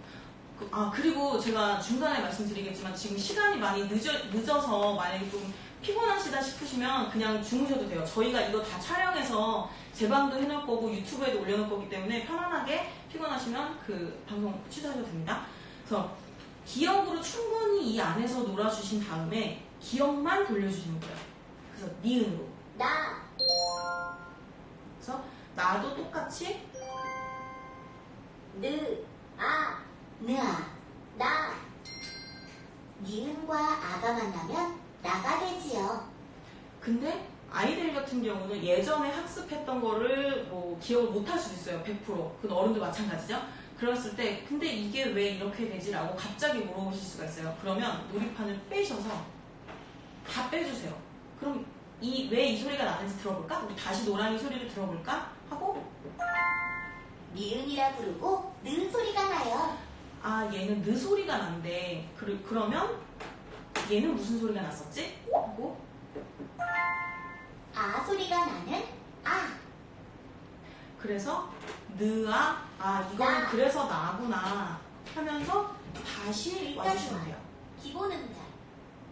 그리고 제가 중간에 말씀드리겠지만 지금 시간이 많이 늦어서 만약에 좀 피곤하시다 싶으시면 그냥 주무셔도 돼요. 저희가 이거 다 촬영해서 재방도 해놓을 거고 유튜브에도 올려놓을 거기 때문에 편안하게 피곤하시면 그 방송 취소하셔도 됩니다. 그래서 기억으로 충분히 이 안에서 놀아주신 다음에 기억만 돌려주시는 거예요. 그래서 니은으로. 그래서 나도 똑같이 니은과 아가 만나면 나가 되지요. 근데 아이들 같은 경우는 예전에 학습했던 거를 기억을 못 할 수도 있어요. 100%. 그건 어른도 마찬가지죠. 그랬을 때 근데 이게 왜 이렇게 되지라고 갑자기 물어보실 수가 있어요. 그러면 놀이판을 빼셔서 다 빼주세요. 그럼 왜 이 소리가 나는지 들어볼까? 우리 다시 노랑이 소리를 들어볼까? 하고 니은이라 부르고 느 소리가 나요. 얘는 느 소리가 난대. 그러면 얘는 무슨 소리가 났었지? 하고 아 소리가 나는 아. 그래서 느아 이거는 그래서 나구나 하면서 다시 와주시면 돼요. 기본 음절,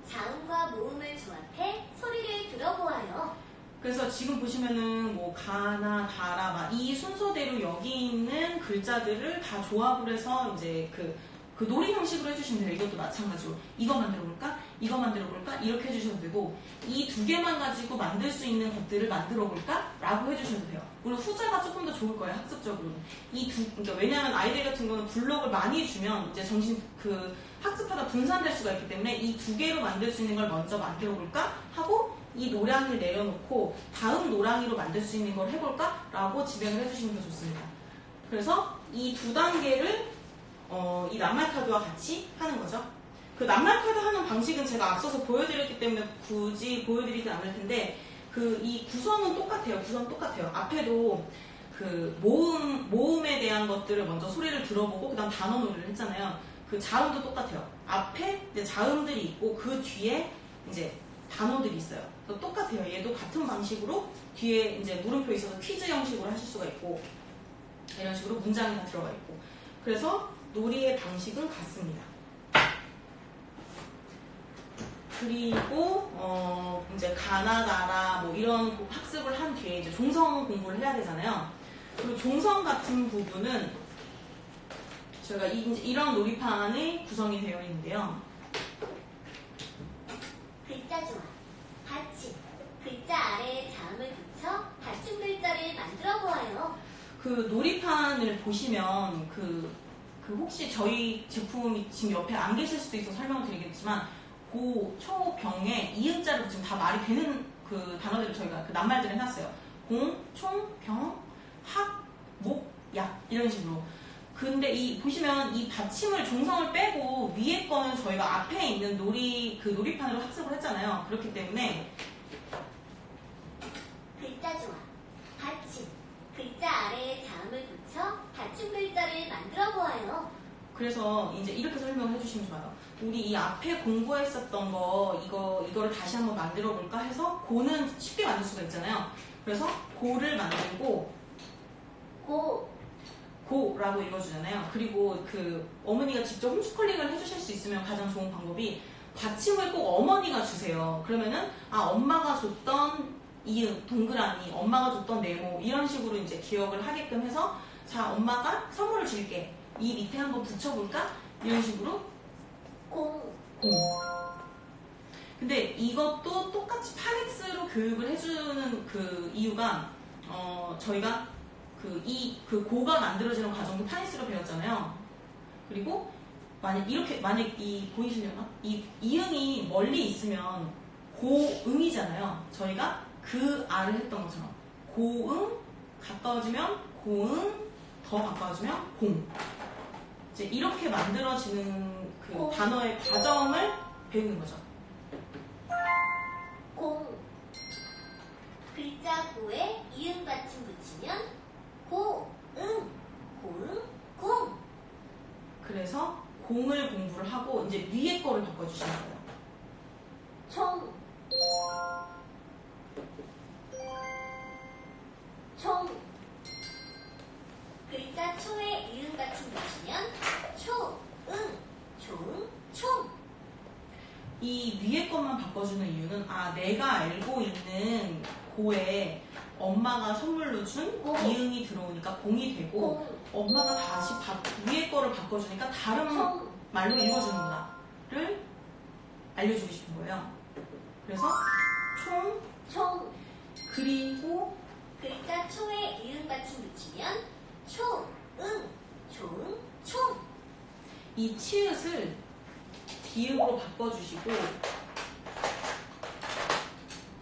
자음과 모음을 조합해 소리를 들어보아요. 그래서 지금 보시면은 가나 가라 이 순서대로 여기 있는 글자들을 다 조합을 해서 이제 그 놀이 형식으로 해주시면 돼요. 이것도 마찬가지로 이거 만들어 볼까? 이거 만들어 볼까? 이렇게 해주셔도 되고 이 두 개만 가지고 만들 수 있는 것들을 만들어 볼까? 라고 해주셔도 돼요. 물론 후자가 조금 더 좋을 거예요. 학습적으로는. 그러니까 왜냐하면 아이들 같은 경우는 블록을 많이 주면 이제 학습하다 분산될 수가 있기 때문에 이 두 개로 만들 수 있는 걸 먼저 만들어 볼까? 하고 이 노랑이를 내려놓고 다음 노랑이로 만들 수 있는 걸 해볼까? 라고 진행을 해주시면 더 좋습니다. 그래서 이 두 단계를 이 낱말 카드와 같이 하는 거죠. 그 낱말 카드 하는 방식은 제가 앞서서 보여드렸기 때문에 굳이 보여드리지 않을 텐데 이 구성은 똑같아요. 앞에도 모음에 대한 것들을 먼저 소리를 들어보고 그 다음 단어 놀이를 했잖아요. 그 자음도 똑같아요. 앞에 이제 자음들이 있고 그 뒤에 이제 단어들이 있어요. 똑같아요. 얘도 같은 방식으로 뒤에 이제 물음표 있어서 퀴즈 형식으로 하실 수가 있고 이런 식으로 문장이 다 들어가 있고 그래서 놀이의 방식은 같습니다. 그리고 이제 가나다라 이런 학습을 한 뒤에 이제 종성 공부를 해야 되잖아요. 그리고 종성 같은 부분은 저희가 이런 놀이판이 구성이 되어 있는데요. 글자 조합, 받침, 글자 아래에 자음을 붙여 그 놀이판을 보시면 그 혹시 저희 제품이 지금 옆에 안 계실 수도 있어서 설명을 드리겠지만 고, 초, 병에 이음자로 지금 다 말이 되는 그 단어들을 저희가 그 낱말들을 해놨어요. 공, 총, 병, 학, 목, 약 이런 식으로. 근데 보시면 이 받침을 종성을 빼고 위에 거는 저희가 앞에 있는 그 놀이판으로 학습을 했잖아요. 그렇기 때문에 글자 조합, 받침, 글자 아래에 자음을 붙여 받침 글자를 만들어 보아요. 그래서 이제 이렇게 설명을 해주시면 좋아요. 우리 이 앞에 공부했었던 이거를 다시 한번 만들어 볼까 해서 고는 쉽게 만들 수가 있잖아요. 그래서 고를 만들고 고라고 읽어주잖아요. 그리고 그 어머니가 직접 홈스쿨링을 해주실 수 있으면 가장 좋은 방법이 받침을 꼭 어머니가 주세요. 그러면은 엄마가 줬던 이응, 동그라미, 엄마가 줬던 네모 이런 식으로 이제 기억을 하게끔 해서 자 엄마가 선물을 줄게. 이 밑에 한번 붙여볼까? 이런 식으로 공. 근데 이것도 똑같이 파닉스로 교육을 해주는 그 이유가 저희가 그 고가 만들어지는 과정도 파닉스로 배웠잖아요. 그리고 만약 보이시려나? 이 이응이 멀리 있으면 고응이잖아요. 저희가 그 아를 했던 것처럼 고응 가까워지면 고응 더 가까워지면 공. 이제 이렇게 만들어지는 그 단어의 과정을 배우는 거죠. 공. 글자 고에 이응 받침 붙이면 고응, 고응, 공. 그래서 공을 공부를 하고 이제 위에 거를 바꿔주시는 거예요. 총. 글자 초에 이응 받침 붙이면 초응, 조응, 총. 이 위에 것만 바꿔주는 이유는 내가 알고 있는 고에 엄마가 선물로 준 이응이 들어오니까 공이 되고 엄마가 다시 위에 거를 바꿔주니까 다른 말로 읽어주는구나를 알려주고 싶은 거예요. 그래서 총 그리고 글자 초에 이응 받침 붙이면 초응, 조응, 총. 이 치읓을 디귿으로 바꿔주시고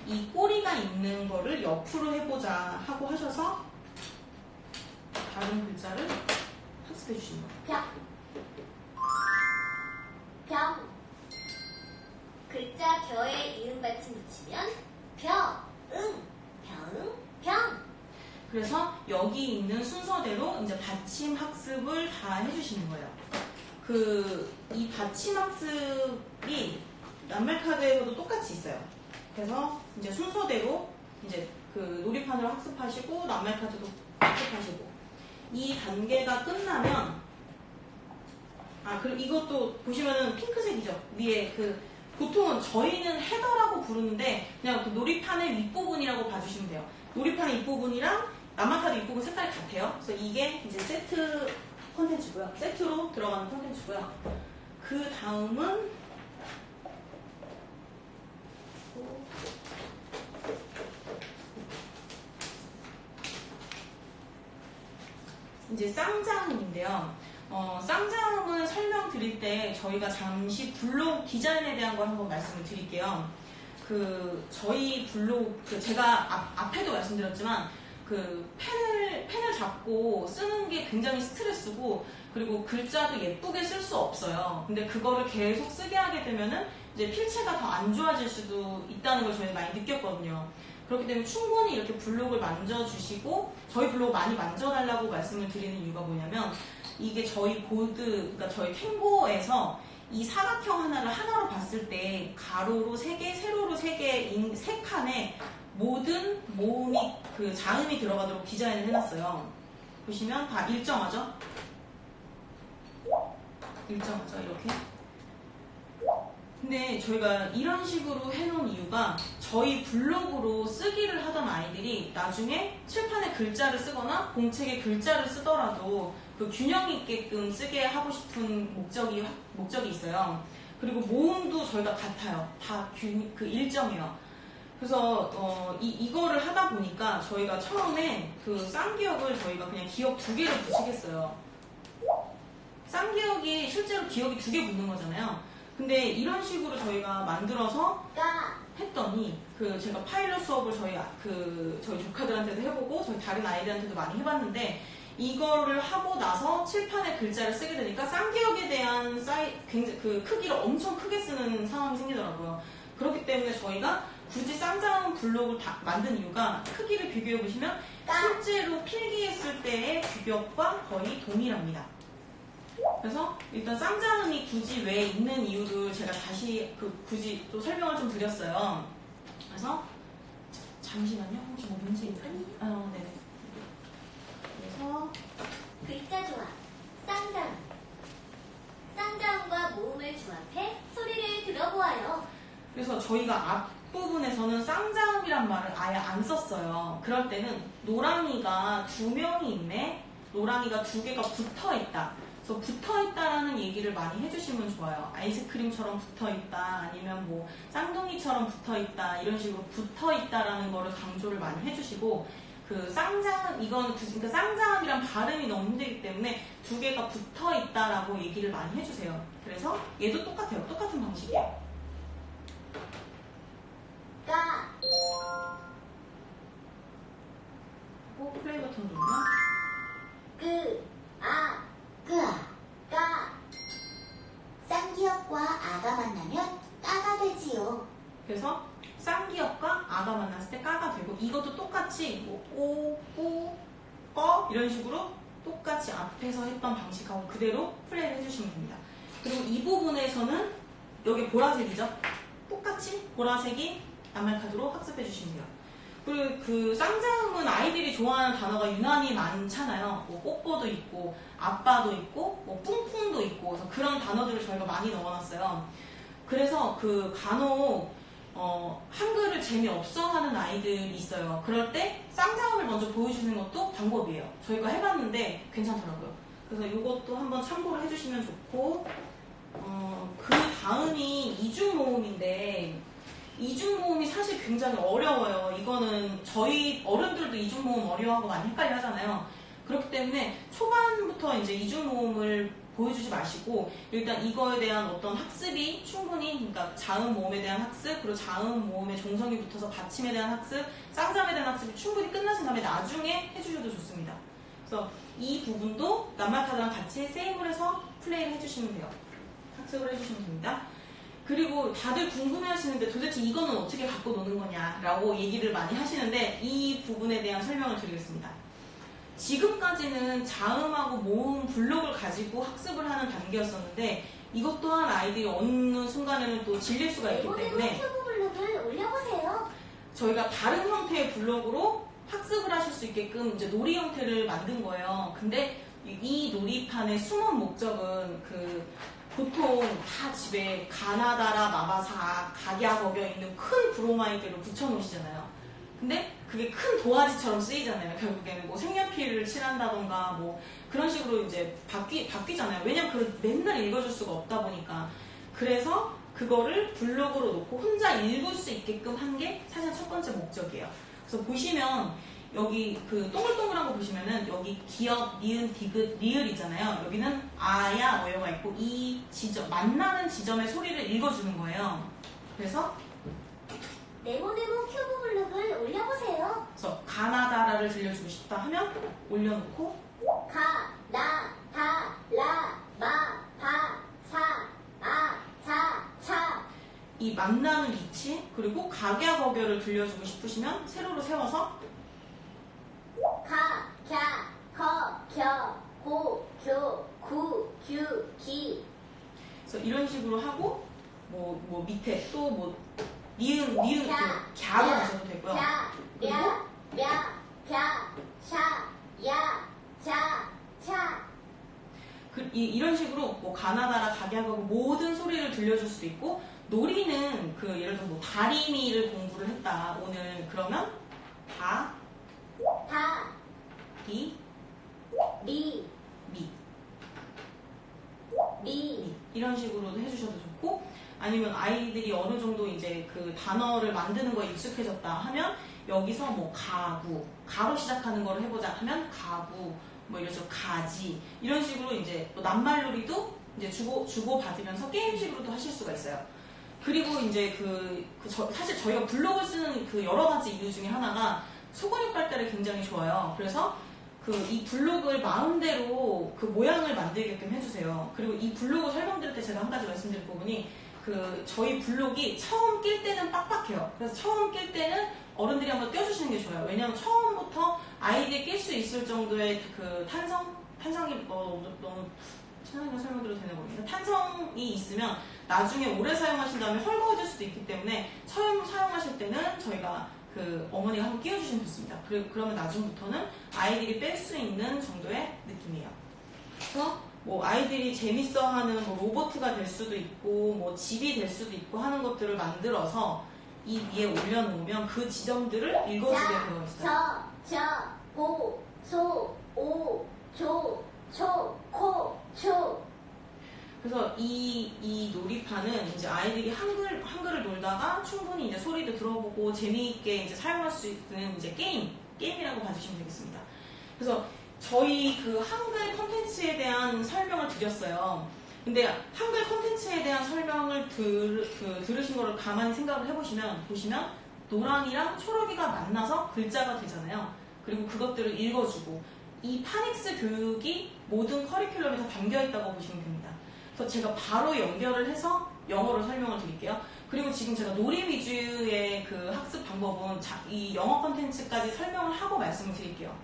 이 꼬리가 있는 거를 옆으로 해보자 하고 하셔서 다른 글자를 학습해 주시는 거예요. 병. 글자 벼에 이응 받침 붙이면 벼응, 병응, 병. 그래서 여기 있는 순서대로 이제 받침 학습을 다 해주시는 거예요. 이 받침 학습이 낱말카드에서도 똑같이 있어요. 그래서 이제 순서대로 이제 그 놀이판으로 학습하시고 낱말카드도 학습하시고 이 단계가 끝나면 그리고 이것도 보시면은 핑크색이죠. 위에 보통은 저희는 헤더라고 부르는데 그냥 그 놀이판의 윗부분이라고 봐주시면 돼요. 놀이판의 윗부분이랑 낱말카드 윗부분 색깔이 같아요. 그래서 이게 이제 세트 콘텐츠고요. 세트로 들어가는 콘텐츠고요. 그 다음은 이제 쌍자음인데요. 쌍자음을 설명드릴 때 저희가 잠시 블록 디자인에 대한 걸 한번 말씀을 드릴게요. 저희 블록, 제가 앞에도 말씀드렸지만, 펜을 잡고 쓰는 게 굉장히 스트레스고, 그리고 글자도 예쁘게 쓸 수 없어요. 근데 그거를 계속 쓰게 하게 되면은, 이제 필체가 더 안 좋아질 수도 있다는 걸 저희가 많이 느꼈거든요. 그렇기 때문에 충분히 이렇게 블록을 만져주시고, 저희 블록 많이 만져달라고 말씀을 드리는 이유가 뭐냐면, 이게 저희 그러니까 저희 탱고에서 이 사각형 하나를 하나로 봤을 때 가로로 3개, 세로로 3개, 3칸에 모든 모음이 자음이 들어가도록 디자인을 해놨어요. 보시면 다 일정하죠? 일정하죠? 이렇게. 근데 저희가 이런 식으로 해놓은 이유가 저희 블록으로 쓰기를 하던 아이들이 나중에 칠판에 글자를 쓰거나 공책에 글자를 쓰더라도 균형 있게끔 쓰게 하고 싶은 목적이 있어요. 그리고 모음도 저희가 같아요. 다 일정해요. 그래서 이거를 하다 보니까 저희가 처음에 그 쌍기역을 저희가 그냥 기역 2개를 붙이겠어요. 쌍기역이 실제로 기역이 2개 붙는 거잖아요. 근데 이런 식으로 저희가 만들어서 했더니 그 제가 파일럿 수업을 저희 조카들한테도 해보고 저희 다른 아이들한테도 많이 해봤는데 이거를 하고 나서 칠판에 글자를 쓰게 되니까 쌍기역에 대한 굉장히 그 크기를 엄청 크게 쓰는 상황이 생기더라고요. 그렇기 때문에 저희가 굳이 쌍자음 블록을 만든 이유가 크기를 비교해 보시면 실제로 필기했을 때의 규격과 거의 동일합니다. 그래서 일단 쌍자음이 굳이 왜 있는 이유를 제가 다시 굳이 또 설명을 좀 드렸어요. 그래서 잠시만요. 혹시 뭐 문제 있나요? 네네. 그래서 글자 조합, 쌍자음. 쌍자음과 모음을 조합해 소리를 들어보아요. 그래서 저희가 앞부분에서는 쌍자음이란 말을 아예 안 썼어요. 그럴 때는 노랑이가 2명이 있네. 노랑이가 2개가 붙어있다. 그래서 붙어있다라는 얘기를 많이 해주시면 좋아요. 아이스크림처럼 붙어있다, 아니면 뭐 쌍둥이처럼 붙어있다, 이런 식으로 붙어있다라는 거를 강조를 많이 해주시고, 그 쌍자음, 그러니까 쌍자음이란 발음이 너무 힘들기 때문에 2개가 붙어있다라고 얘기를 많이 해주세요. 그래서 얘도 똑같아요. 똑같은 방식이에요. 플레이 버튼 누르면 쌍기역과 아가 만나면 까가 되지요. 그래서 쌍기역과 아가 만났을 때 까가 되고, 이것도 똑같이 뭐 꺼 이런 식으로 똑같이 앞에서 했던 방식하고 그대로 플레이를 해주시면 됩니다. 그리고 이 부분에서는 여기 보라색이죠? 똑같이 보라색이 낱말카드로 학습해 주시면 돼요. 그리고 그 쌍자음은 아이들이 좋아하는 단어가 유난히 많잖아요. 뭐 뽀뽀도 있고 아빠도 있고 뭐 뿡뿡도 있고, 그래서 그런 단어들을 저희가 많이 넣어놨어요. 그래서 그 간혹 한글을 재미없어 하는 아이들이 있어요. 그럴 때 쌍자음을 먼저 보여주는 것도 방법이에요. 저희가 해봤는데 괜찮더라고요. 그래서 이것도 한번 참고를 해주시면 좋고, 그 다음이 이중모음인데, 이중모음이 사실 굉장히 어려워요. 이거는 저희 어른들도 이중모음 어려워하고 많이 헷갈려 하잖아요. 그렇기 때문에 초반부터 이제 이중모음을 보여주지 마시고, 일단 이거에 대한 어떤 학습이 충분히, 그러니까 자음 모음에 대한 학습, 그리고 자음 모음의 종성이 붙어서 받침에 대한 학습, 쌍자음에 대한 학습이 충분히 끝나신 다음에 나중에 해주셔도 좋습니다. 그래서 이 부분도 낱말카드랑 같이 세이브를 해서 플레이를 해주시면 돼요. 학습을 해주시면 됩니다. 그리고 다들 궁금해하시는데 도대체 이거는 어떻게 갖고 노는 거냐라고 얘기를 많이 하시는데, 이 부분에 대한 설명을 드리겠습니다. 지금까지는 자음하고 모음 블록을 가지고 학습을 하는 단계였었는데, 이것 또한 아이들이 어느 순간에는 또 질릴 수가 있기 때문에 큐브 블록을 올려보세요. 저희가 다른 형태의 블록으로 학습을 하실 수 있게끔 이제 놀이 형태를 만든 거예요. 근데 이 놀이판의 숨은 목적은 보통 다 집에 가나다라, 마바사, 각야 거겨 있는 큰 브로마이드를 붙여놓으시잖아요. 근데 그게 큰 도화지처럼 쓰이잖아요. 결국에는 뭐 색연필을 칠한다던가 뭐 그런 식으로 이제 바뀌잖아요. 왜냐면 그걸 맨날 읽어줄 수가 없다 보니까. 그래서 그거를 블록으로 놓고 혼자 읽을 수 있게끔 한 게 사실 첫 번째 목적이에요. 그래서 보시면 여기 그 동글동글한 거 보시면은 여기 기역, 니은, 디귿, 리을이잖아요. 여기는 아야, 어여가 있고 이 지점, 만나는 지점의 소리를 읽어주는 거예요. 그래서 네모네모 큐브 블록을 올려보세요. 그래서 가나다라를 들려주고 싶다 하면 올려놓고 가, 나, 다, 라, 마, 바, 사, 아, 자, 차. 이 만나는 위치, 그리고 각야 거겨를 들려주고 싶으시면 세로로 세워서 가, 갸, 거, 겨, 고, 교, 구, 규, 기. 그래서 이런 식으로 하고 뭐 밑에 또 뭐 니은 갸로 가셔도 되고요. 갸, 랴, 랴, 갸, 샤, 야, 자, 차. 이런 식으로 뭐 가나다라, 각야하고 모든 소리를 들려줄 수도 있고, 놀이는 예를 들어 뭐 다리미를 공부를 했다 오늘, 그러면 다, 리, 미 미. 이런 식으로도 해주셔도 좋고, 아니면 아이들이 어느 정도 이제 그 단어를 만드는 거에 익숙해졌다 하면 여기서 뭐 가구, 가로 시작하는 거를 해보자 하면 가구, 뭐 이런 식으로 가지 이런 식으로 이제 또 낱말놀이도 이제 주고 받으면서 게임식으로도 하실 수가 있어요. 그리고 이제 사실 저희가 블로그 쓰는 그 여러 가지 이유 중에 하나가 소근육 발달에 굉장히 좋아요. 그래서 이 블로그를 마음대로 그 모양을 만들게끔 해주세요. 그리고 이 블로그 설명드릴 때 제가 한 가지 말씀드릴 부분이 저희 블록이 처음 낄 때는 빡빡해요. 그래서 처음 낄 때는 어른들이 한번 껴주시는 게 좋아요. 왜냐하면 처음부터 아이에게 낄 수 있을 정도의 그 탄성이 너무 친하게 설명드려도 되는 거예요. 탄성이 있으면 나중에 오래 사용하신 다음에 헐거워질 수도 있기 때문에 처음 사용하실 때는 저희가 어머니가 한번 끼워주시면 좋습니다. 그러면 나중부터는 아이들이 뺄 수 있는 정도의 느낌이에요. 그래서 뭐 아이들이 재밌어하는 뭐 로봇가 될 수도 있고 뭐 집이 될 수도 있고 하는 것들을 만들어서 이 위에 올려놓으면 그 지점들을 읽어주게 되어 있어요. 고, 소, 오, 조, 초, 코, 초. 그래서 이 놀이판은 이제 아이들이 한글을 놀다가 충분히 이제 소리도 들어보고 재미있게 이제 사용할 수 있는 이제 게임이라고 봐주시면 되겠습니다. 그래서 저희 한글 콘텐츠에 대한 설명을 드렸어요. 근데 한글 콘텐츠에 대한 설명을 들으신 거를 가만히 생각을 해보시면 노랑이랑 초록이가 만나서 글자가 되잖아요. 그리고 그것들을 읽어주고 이 파닉스 교육이 모든 커리큘럼에 다 담겨있다고 보시면 됩니다. 그래서 제가 바로 연결을 해서 영어로 설명을 드릴게요. 그리고 지금 제가 놀이 위주의 학습 방법은 이 영어 콘텐츠까지 설명을 하고 말씀을 드릴게요.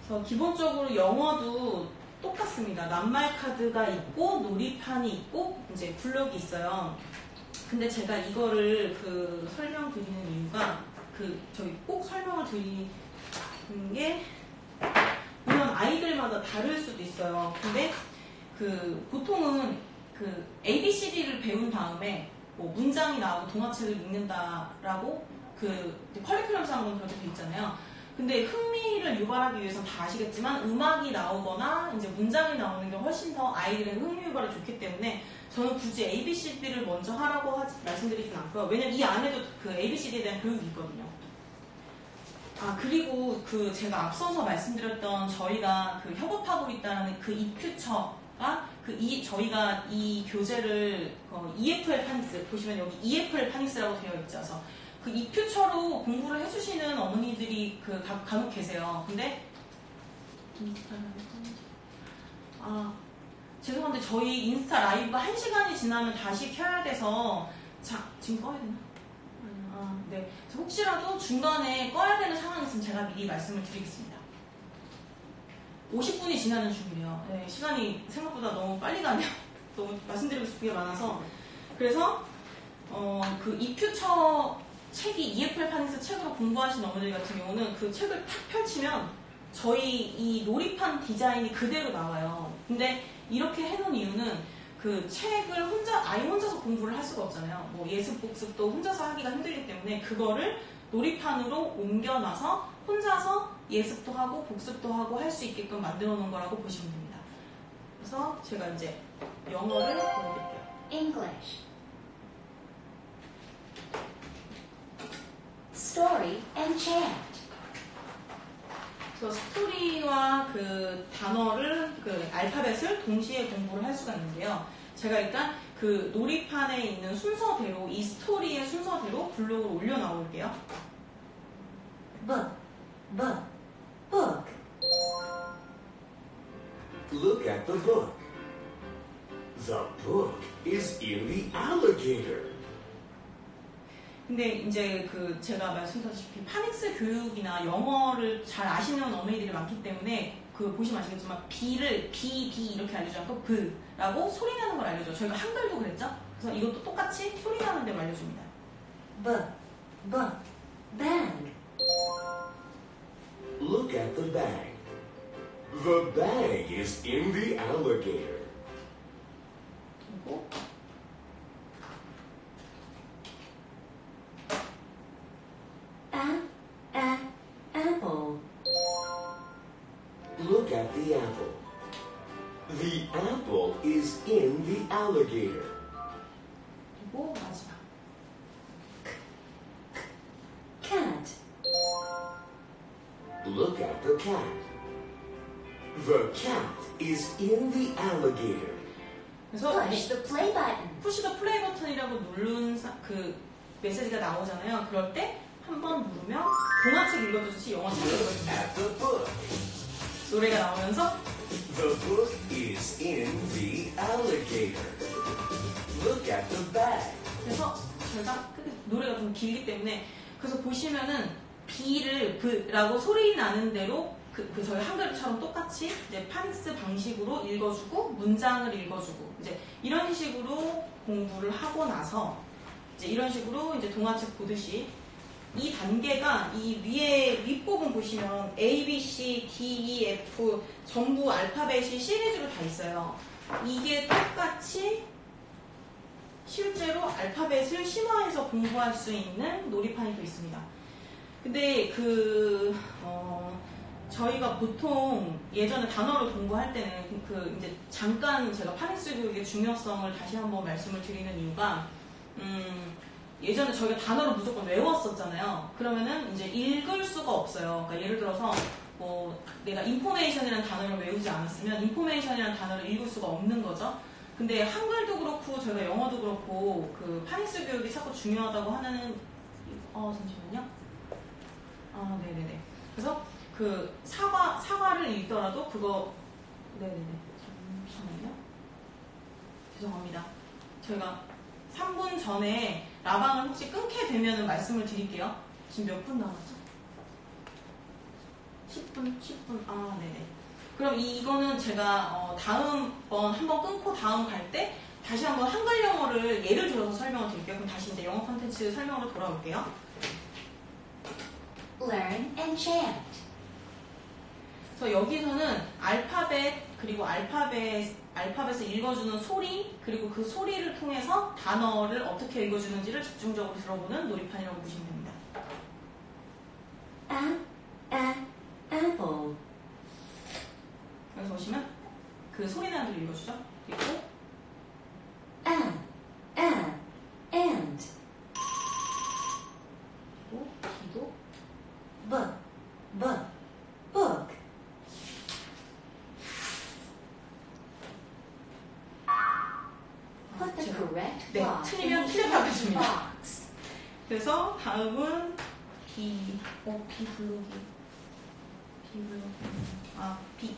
그래서 기본적으로 영어도 똑같습니다. 낱말 카드가 있고 놀이판이 있고 이제 블록이 있어요. 근데 제가 이거를 설명드리는 이유가 저희 꼭 설명을 드리는 게 물론 아이들마다 다를 수도 있어요. 근데 보통은 ABCD를 배운 다음에 뭐 문장이 나오고 동화책을 읽는다라고 커리큘럼상으로는 그렇게 돼 있잖아요. 근데 흥미를 유발하기 위해서는 다 아시겠지만 음악이 나오거나 이제 문장이 나오는 게 훨씬 더 아이들은 흥미 유발에 좋기 때문에 저는 굳이 ABCD를 먼저 하라고 말씀드리진 않고요. 왜냐면 이 안에도 ABCD에 대한 교육이 있거든요. 그리고 제가 앞서서 말씀드렸던 저희가 협업하고 있다는 이퓨처가 저희가 이 교재를 EFL 파닉스 보시면 여기 EFL 파닉스라고 되어 있죠. 이퓨처로 공부를 해주시는 어머니들이 간혹 계세요. 근데 죄송한데 저희 인스타 라이브가 1시간이 지나면 다시 켜야 돼서 지금 꺼야 되나? 네. 혹시라도 중간에 꺼야 되는 상황이 있으면 제가 미리 말씀을 드리겠습니다. 50분이 지나는 중이래요. 네, 시간이 생각보다 너무 빨리 가네요. 너무 말씀드리고 싶은 게 많아서. 그래서 이퓨처 책이 EFL 파닉스 책으로 공부하신 어머니 같은 경우는 그 책을 탁 펼치면 저희 이 놀이판 디자인이 그대로 나와요. 근데 이렇게 해놓은 이유는 책을 아이 혼자서 공부를 할 수가 없잖아요. 뭐 예습 복습도 혼자서 하기가 힘들기 때문에 그거를 놀이판으로 옮겨놔서 혼자서 예습도 하고 복습도 하고 할 수 있게끔 만들어 놓은 거라고 보시면 됩니다. 그래서 제가 이제 영어를 보여드릴게요. English. Story and chant. 그래서 스토리와 단어를 알파벳을 동시에 공부를 할 수가 있는데요. 제가 일단 놀이판에 있는 순서대로 이 스토리의 순서대로 블록을 올려 나올게요. Book. Look at the book. The book is in the alligator. 근데 이제 제가 말씀드렸다시피 파닉스 교육이나 영어를 잘 아시는 어머니들이 많기 때문에 보시면 아시겠지만 B를 B 이렇게 알려주지 않고 B라고 소리 나는 걸 알려줘요. 저희가 한글도 그랬죠? 그래서 이것도 똑같이 소리 나는 대로 알려줍니다. Bang. Look at the bag. The bag is in the alligator. 그리고 Apple. Look at the apple. The apple is in the alligator. Look at the cat. The cat is in the alligator. 그래서 Push the play button. 푸시 더 플레이 버튼이라고 누른 그 메시지가 나오잖아요. 그럴 때 한번 누르면 동화책 읽어주듯이 영어책 Look 읽어주듯이 at the book. 노래가 나오면서 The book is in the alligator. Look at the bag. 그래서 저희가 노래가 좀 길기 때문에 그래서 보시면은 B를 V라고 소리 나는 대로 그 저희 한글처럼 똑같이 이제 파닉스 방식으로 읽어주고 문장을 읽어주고 이제 이런 식으로 공부를 하고 나서 이제 이런 식으로 이제 동화책 보듯이 이 단계가 이 위에 윗부분 보시면 A, B, C, D, E, F 전부 알파벳이 시리즈로 다 있어요. 이게 똑같이 실제로 알파벳을 심화해서 공부할 수 있는 놀이판이 또 있습니다. 근데 저희가 보통 예전에 단어를 공부할 때는 이제 잠깐 제가 파닉스 교육의 중요성을 다시 한번 말씀을 드리는 이유가 예전에 저희가 단어를 무조건 외웠었잖아요. 그러면은 이제 읽을 수가 없어요. 그러니까 예를 들어서 뭐 내가 인포메이션이라는 단어를 외우지 않았으면 인포메이션이라는 단어를 읽을 수가 없는 거죠. 근데 한글도 그렇고 저희가 영어도 그렇고 그 파닉스 교육이 자꾸 중요하다고 하는 잠시만요. 네네네. 그래서 그 사과를 읽더라도 그거 네네네. 잠시만요. 죄송합니다. 저희가 3분 전에 라방을 혹시 끊게 되면 말씀을 드릴게요. 지금 몇 분 남았죠? 10분. 네네. 그럼 이거는 제가 다음번 한번 끊고 다음 갈 때 다시 한번 한글 영어를 예를 들어서 설명을 드릴게요. 그럼 다시 이제 영어 콘텐츠 설명으로 돌아올게요. Learn and chant. 그래서 여기서는 알파벳 그리고 알파벳을 읽어주는 소리 그리고 그 소리를 통해서 단어를 어떻게 읽어주는지를 집중적으로 들어보는 놀이판이라고 보시면 됩니다. Apple. 여기서 보시면 그 소리 나는 대로 읽어주죠. 그리고 And. 그리고 B도 Book. Put the correct 네, block 틀리면 in the 틀렸다고 했습니다. box. 그래서 다음은 B 블록이 B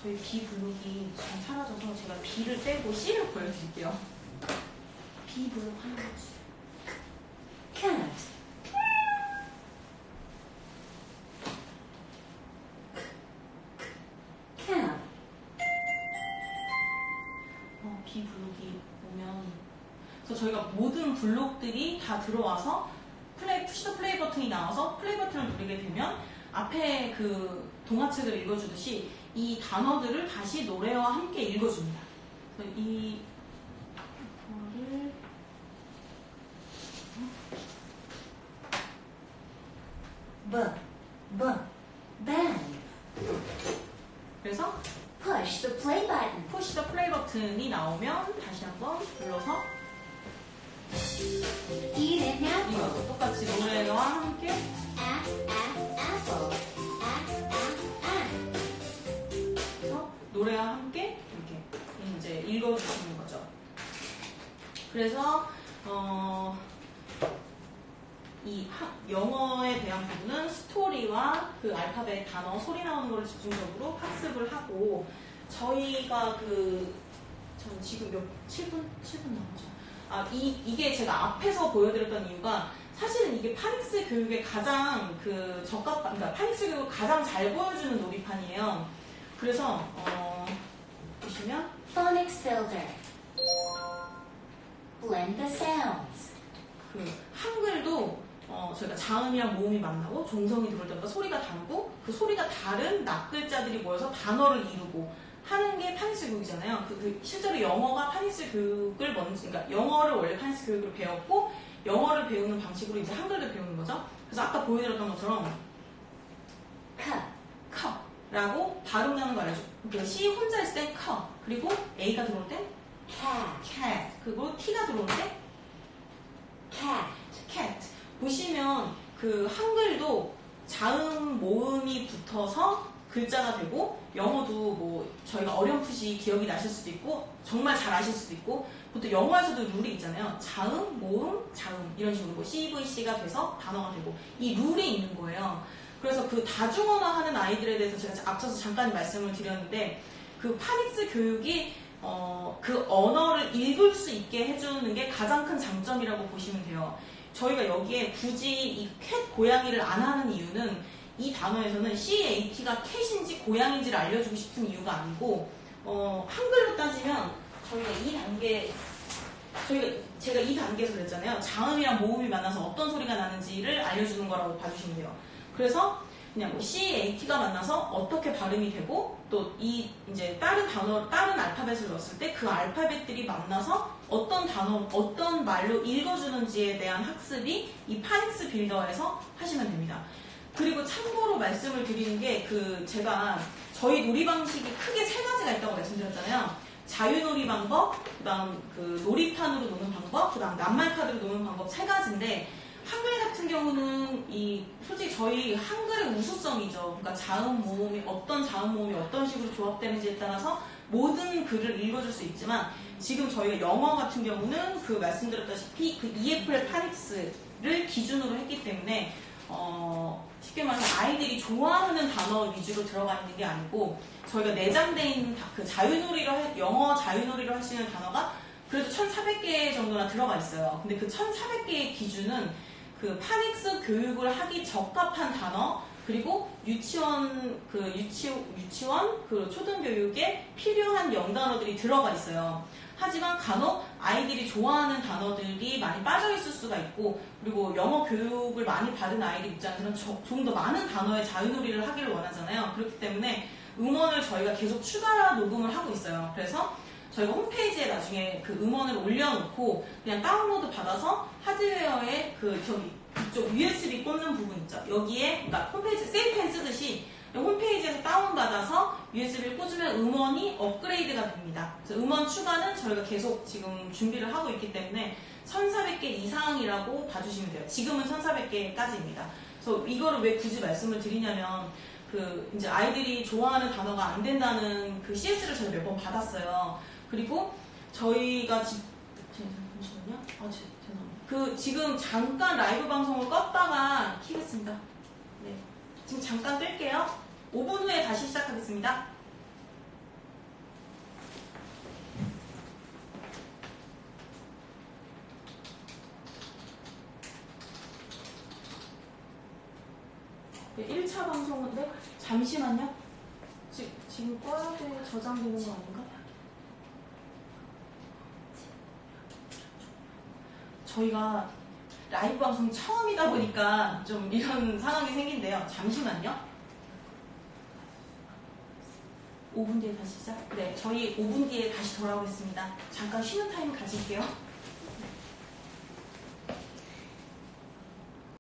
저희 B 블록이 잘 사라져서 제가 B를 빼고 C를 보여드릴게요. B 블록 하나 주세요. Cat. B 블록이 오면 그래서 저희가 모든 블록들이 다 들어와서 푸시 더 플레이 버튼이 나와서 플레이 버튼을 누르게 되면 앞에 그 동화책을 읽어주듯이 이 단어들을 다시 노래와 함께 읽어줍니다. 그래서 이거를 Bang. 그래서 Push the play button. 푸시 더 플레이 버튼이 나오면 다시 한번 눌러서 Eat an apple. 이것도 똑같이 노래와 함께 Apple. 그래서 노래와 함께 이렇게 이제 읽어주시는 거죠. 그래서 이 영어에 대한 부분은 스토리와 그 알파벳 단어 소리 나오는 거를 집중적으로 학습을 하고 저희가 전 지금 7분 남았죠. 이게 제가 앞에서 보여드렸던 이유가 사실은 이게 파닉스 교육에 가장 그러니까 파닉스 교육을 가장 잘 보여주는 놀이판이에요. 그래서 보시면 Phonics filter. Blend the sounds. 그 한글도 저희가 자음이랑 모음이 만나고 종성이 들어올 때마다 소리가 다르고 그 소리가 다른 납글자들이 모여서 단어를 이루고 하는 게 파닉스 교육이잖아요. 실제로 영어가 파닉스 교육을 그러니까 영어를 원래 파닉스 교육으로 배웠고 영어를 배우는 방식으로 이제 한글도 배우는 거죠. 그래서 아까 보여드렸던 것처럼 라고 발음 나는 거 알죠? 그러니까 C 혼자 있을 땐 그리고 A가 들어올 땐 Cat. 그리고 T가 들어올 때 그 한글도 자음, 모음이 붙어서 글자가 되고, 영어도 뭐 저희가 어렴풋이 기억이 나실 수도 있고 정말 잘 아실 수도 있고, 보통 영어에서도 룰이 있잖아요. 자음, 모음, 자음 이런 식으로 뭐 CVC가 돼서 단어가 되고, 이 룰이 있는 거예요. 그래서 그 다중언어 하는 아이들에 대해서 제가 앞서서 잠깐 말씀을 드렸는데, 그 파닉스 교육이 그 언어를 읽을 수 있게 해주는 게 가장 큰 장점이라고 보시면 돼요. 저희가 여기에 굳이 이 캣 고양이를 안 하는 이유는, 이 단어에서는 CAT가 캣인지 고양인지를 알려주고 싶은 이유가 아니고, 한글로 따지면 제가 이 단계에서 그랬잖아요. 자음이랑 모음이 만나서 어떤 소리가 나는지를 알려주는 거라고 봐주시면 돼요. 그래서 그냥 뭐 CAT가 만나서 어떻게 발음이 되고, 또 이제 다른 알파벳을 넣었을 때 그 알파벳들이 만나서 어떤 단어, 어떤 말로 읽어주는지에 대한 학습이 이 파닉스 빌더에서 하시면 됩니다. 그리고 참고로 말씀을 드리는 게, 제가 저희 놀이 방식이 크게 3가지가 있다고 말씀드렸잖아요. 자유놀이 방법, 그다음 놀이판으로 노는 방법, 그다음 낱말카드로 노는 방법 3가지인데, 한글 같은 경우는 솔직히 저희 한글의 우수성이죠. 그러니까 자음 모음이 어떤 식으로 조합되는지에 따라서 모든 글을 읽어줄 수 있지만, 지금 저희가 영어 같은 경우는 말씀드렸다시피 EFL 파닉스를 기준으로 했기 때문에 쉽게 말해서 아이들이 좋아하는 단어 위주로 들어가 있는 게 아니고, 저희가 내장되어 있는 영어 자유놀이로 할 수 있는 단어가 그래도 1,400개 정도나 들어가 있어요. 근데 그 1,400개의 기준은 그 파닉스 교육을 하기 적합한 단어, 그리고 유치원 초등교육에 필요한 영단어들이 들어가 있어요. 하지만 간혹 아이들이 좋아하는 단어들이 많이 빠져있을 수가 있고, 그리고 영어 교육을 많이 받은 아이들 입장에서는 좀 더 많은 단어의 자유놀이를 하기를 원하잖아요. 그렇기 때문에 음원을 저희가 계속 추가 녹음을 하고 있어요. 그래서 저희가 홈페이지에 나중에 그 음원을 올려놓고 그냥 다운로드 받아서 하드웨어에 이쪽 USB 꽂는 부분 있죠. 여기에, 그러니까 홈페이지 세이펜 쓰듯이 홈페이지에서 다운받아서 USB를 꽂으면 음원이 업그레이드가 됩니다. 그래서 음원 추가는 저희가 계속 지금 준비를 하고 있기 때문에 1,400개 이상이라고 봐주시면 돼요. 지금은 1,400개까지입니다. 그래서 이거를 왜 굳이 말씀을 드리냐면, 이제 아이들이 좋아하는 단어가 안 된다는 CS를 저희가 몇 번 받았어요. 그리고 저희가 잠시만요. 죄송합니다. 지금 잠깐 라이브 방송을 껐다가 키겠습니다. 네. 지금 잠깐 뜰게요. 5분 후에 다시 시작하겠습니다. 네, 1차 방송인데 잠시만요. 지금 꺼야 돼. 저장되는 거 아닌가? 저희가 라이브 방송 처음이다 보니까 좀 이런 상황이 생긴데요. 잠시만요. 5분 뒤에 다시 시작. 네, 저희 5분 뒤에 다시 돌아오겠습니다. 잠깐 쉬는 타임 가질게요.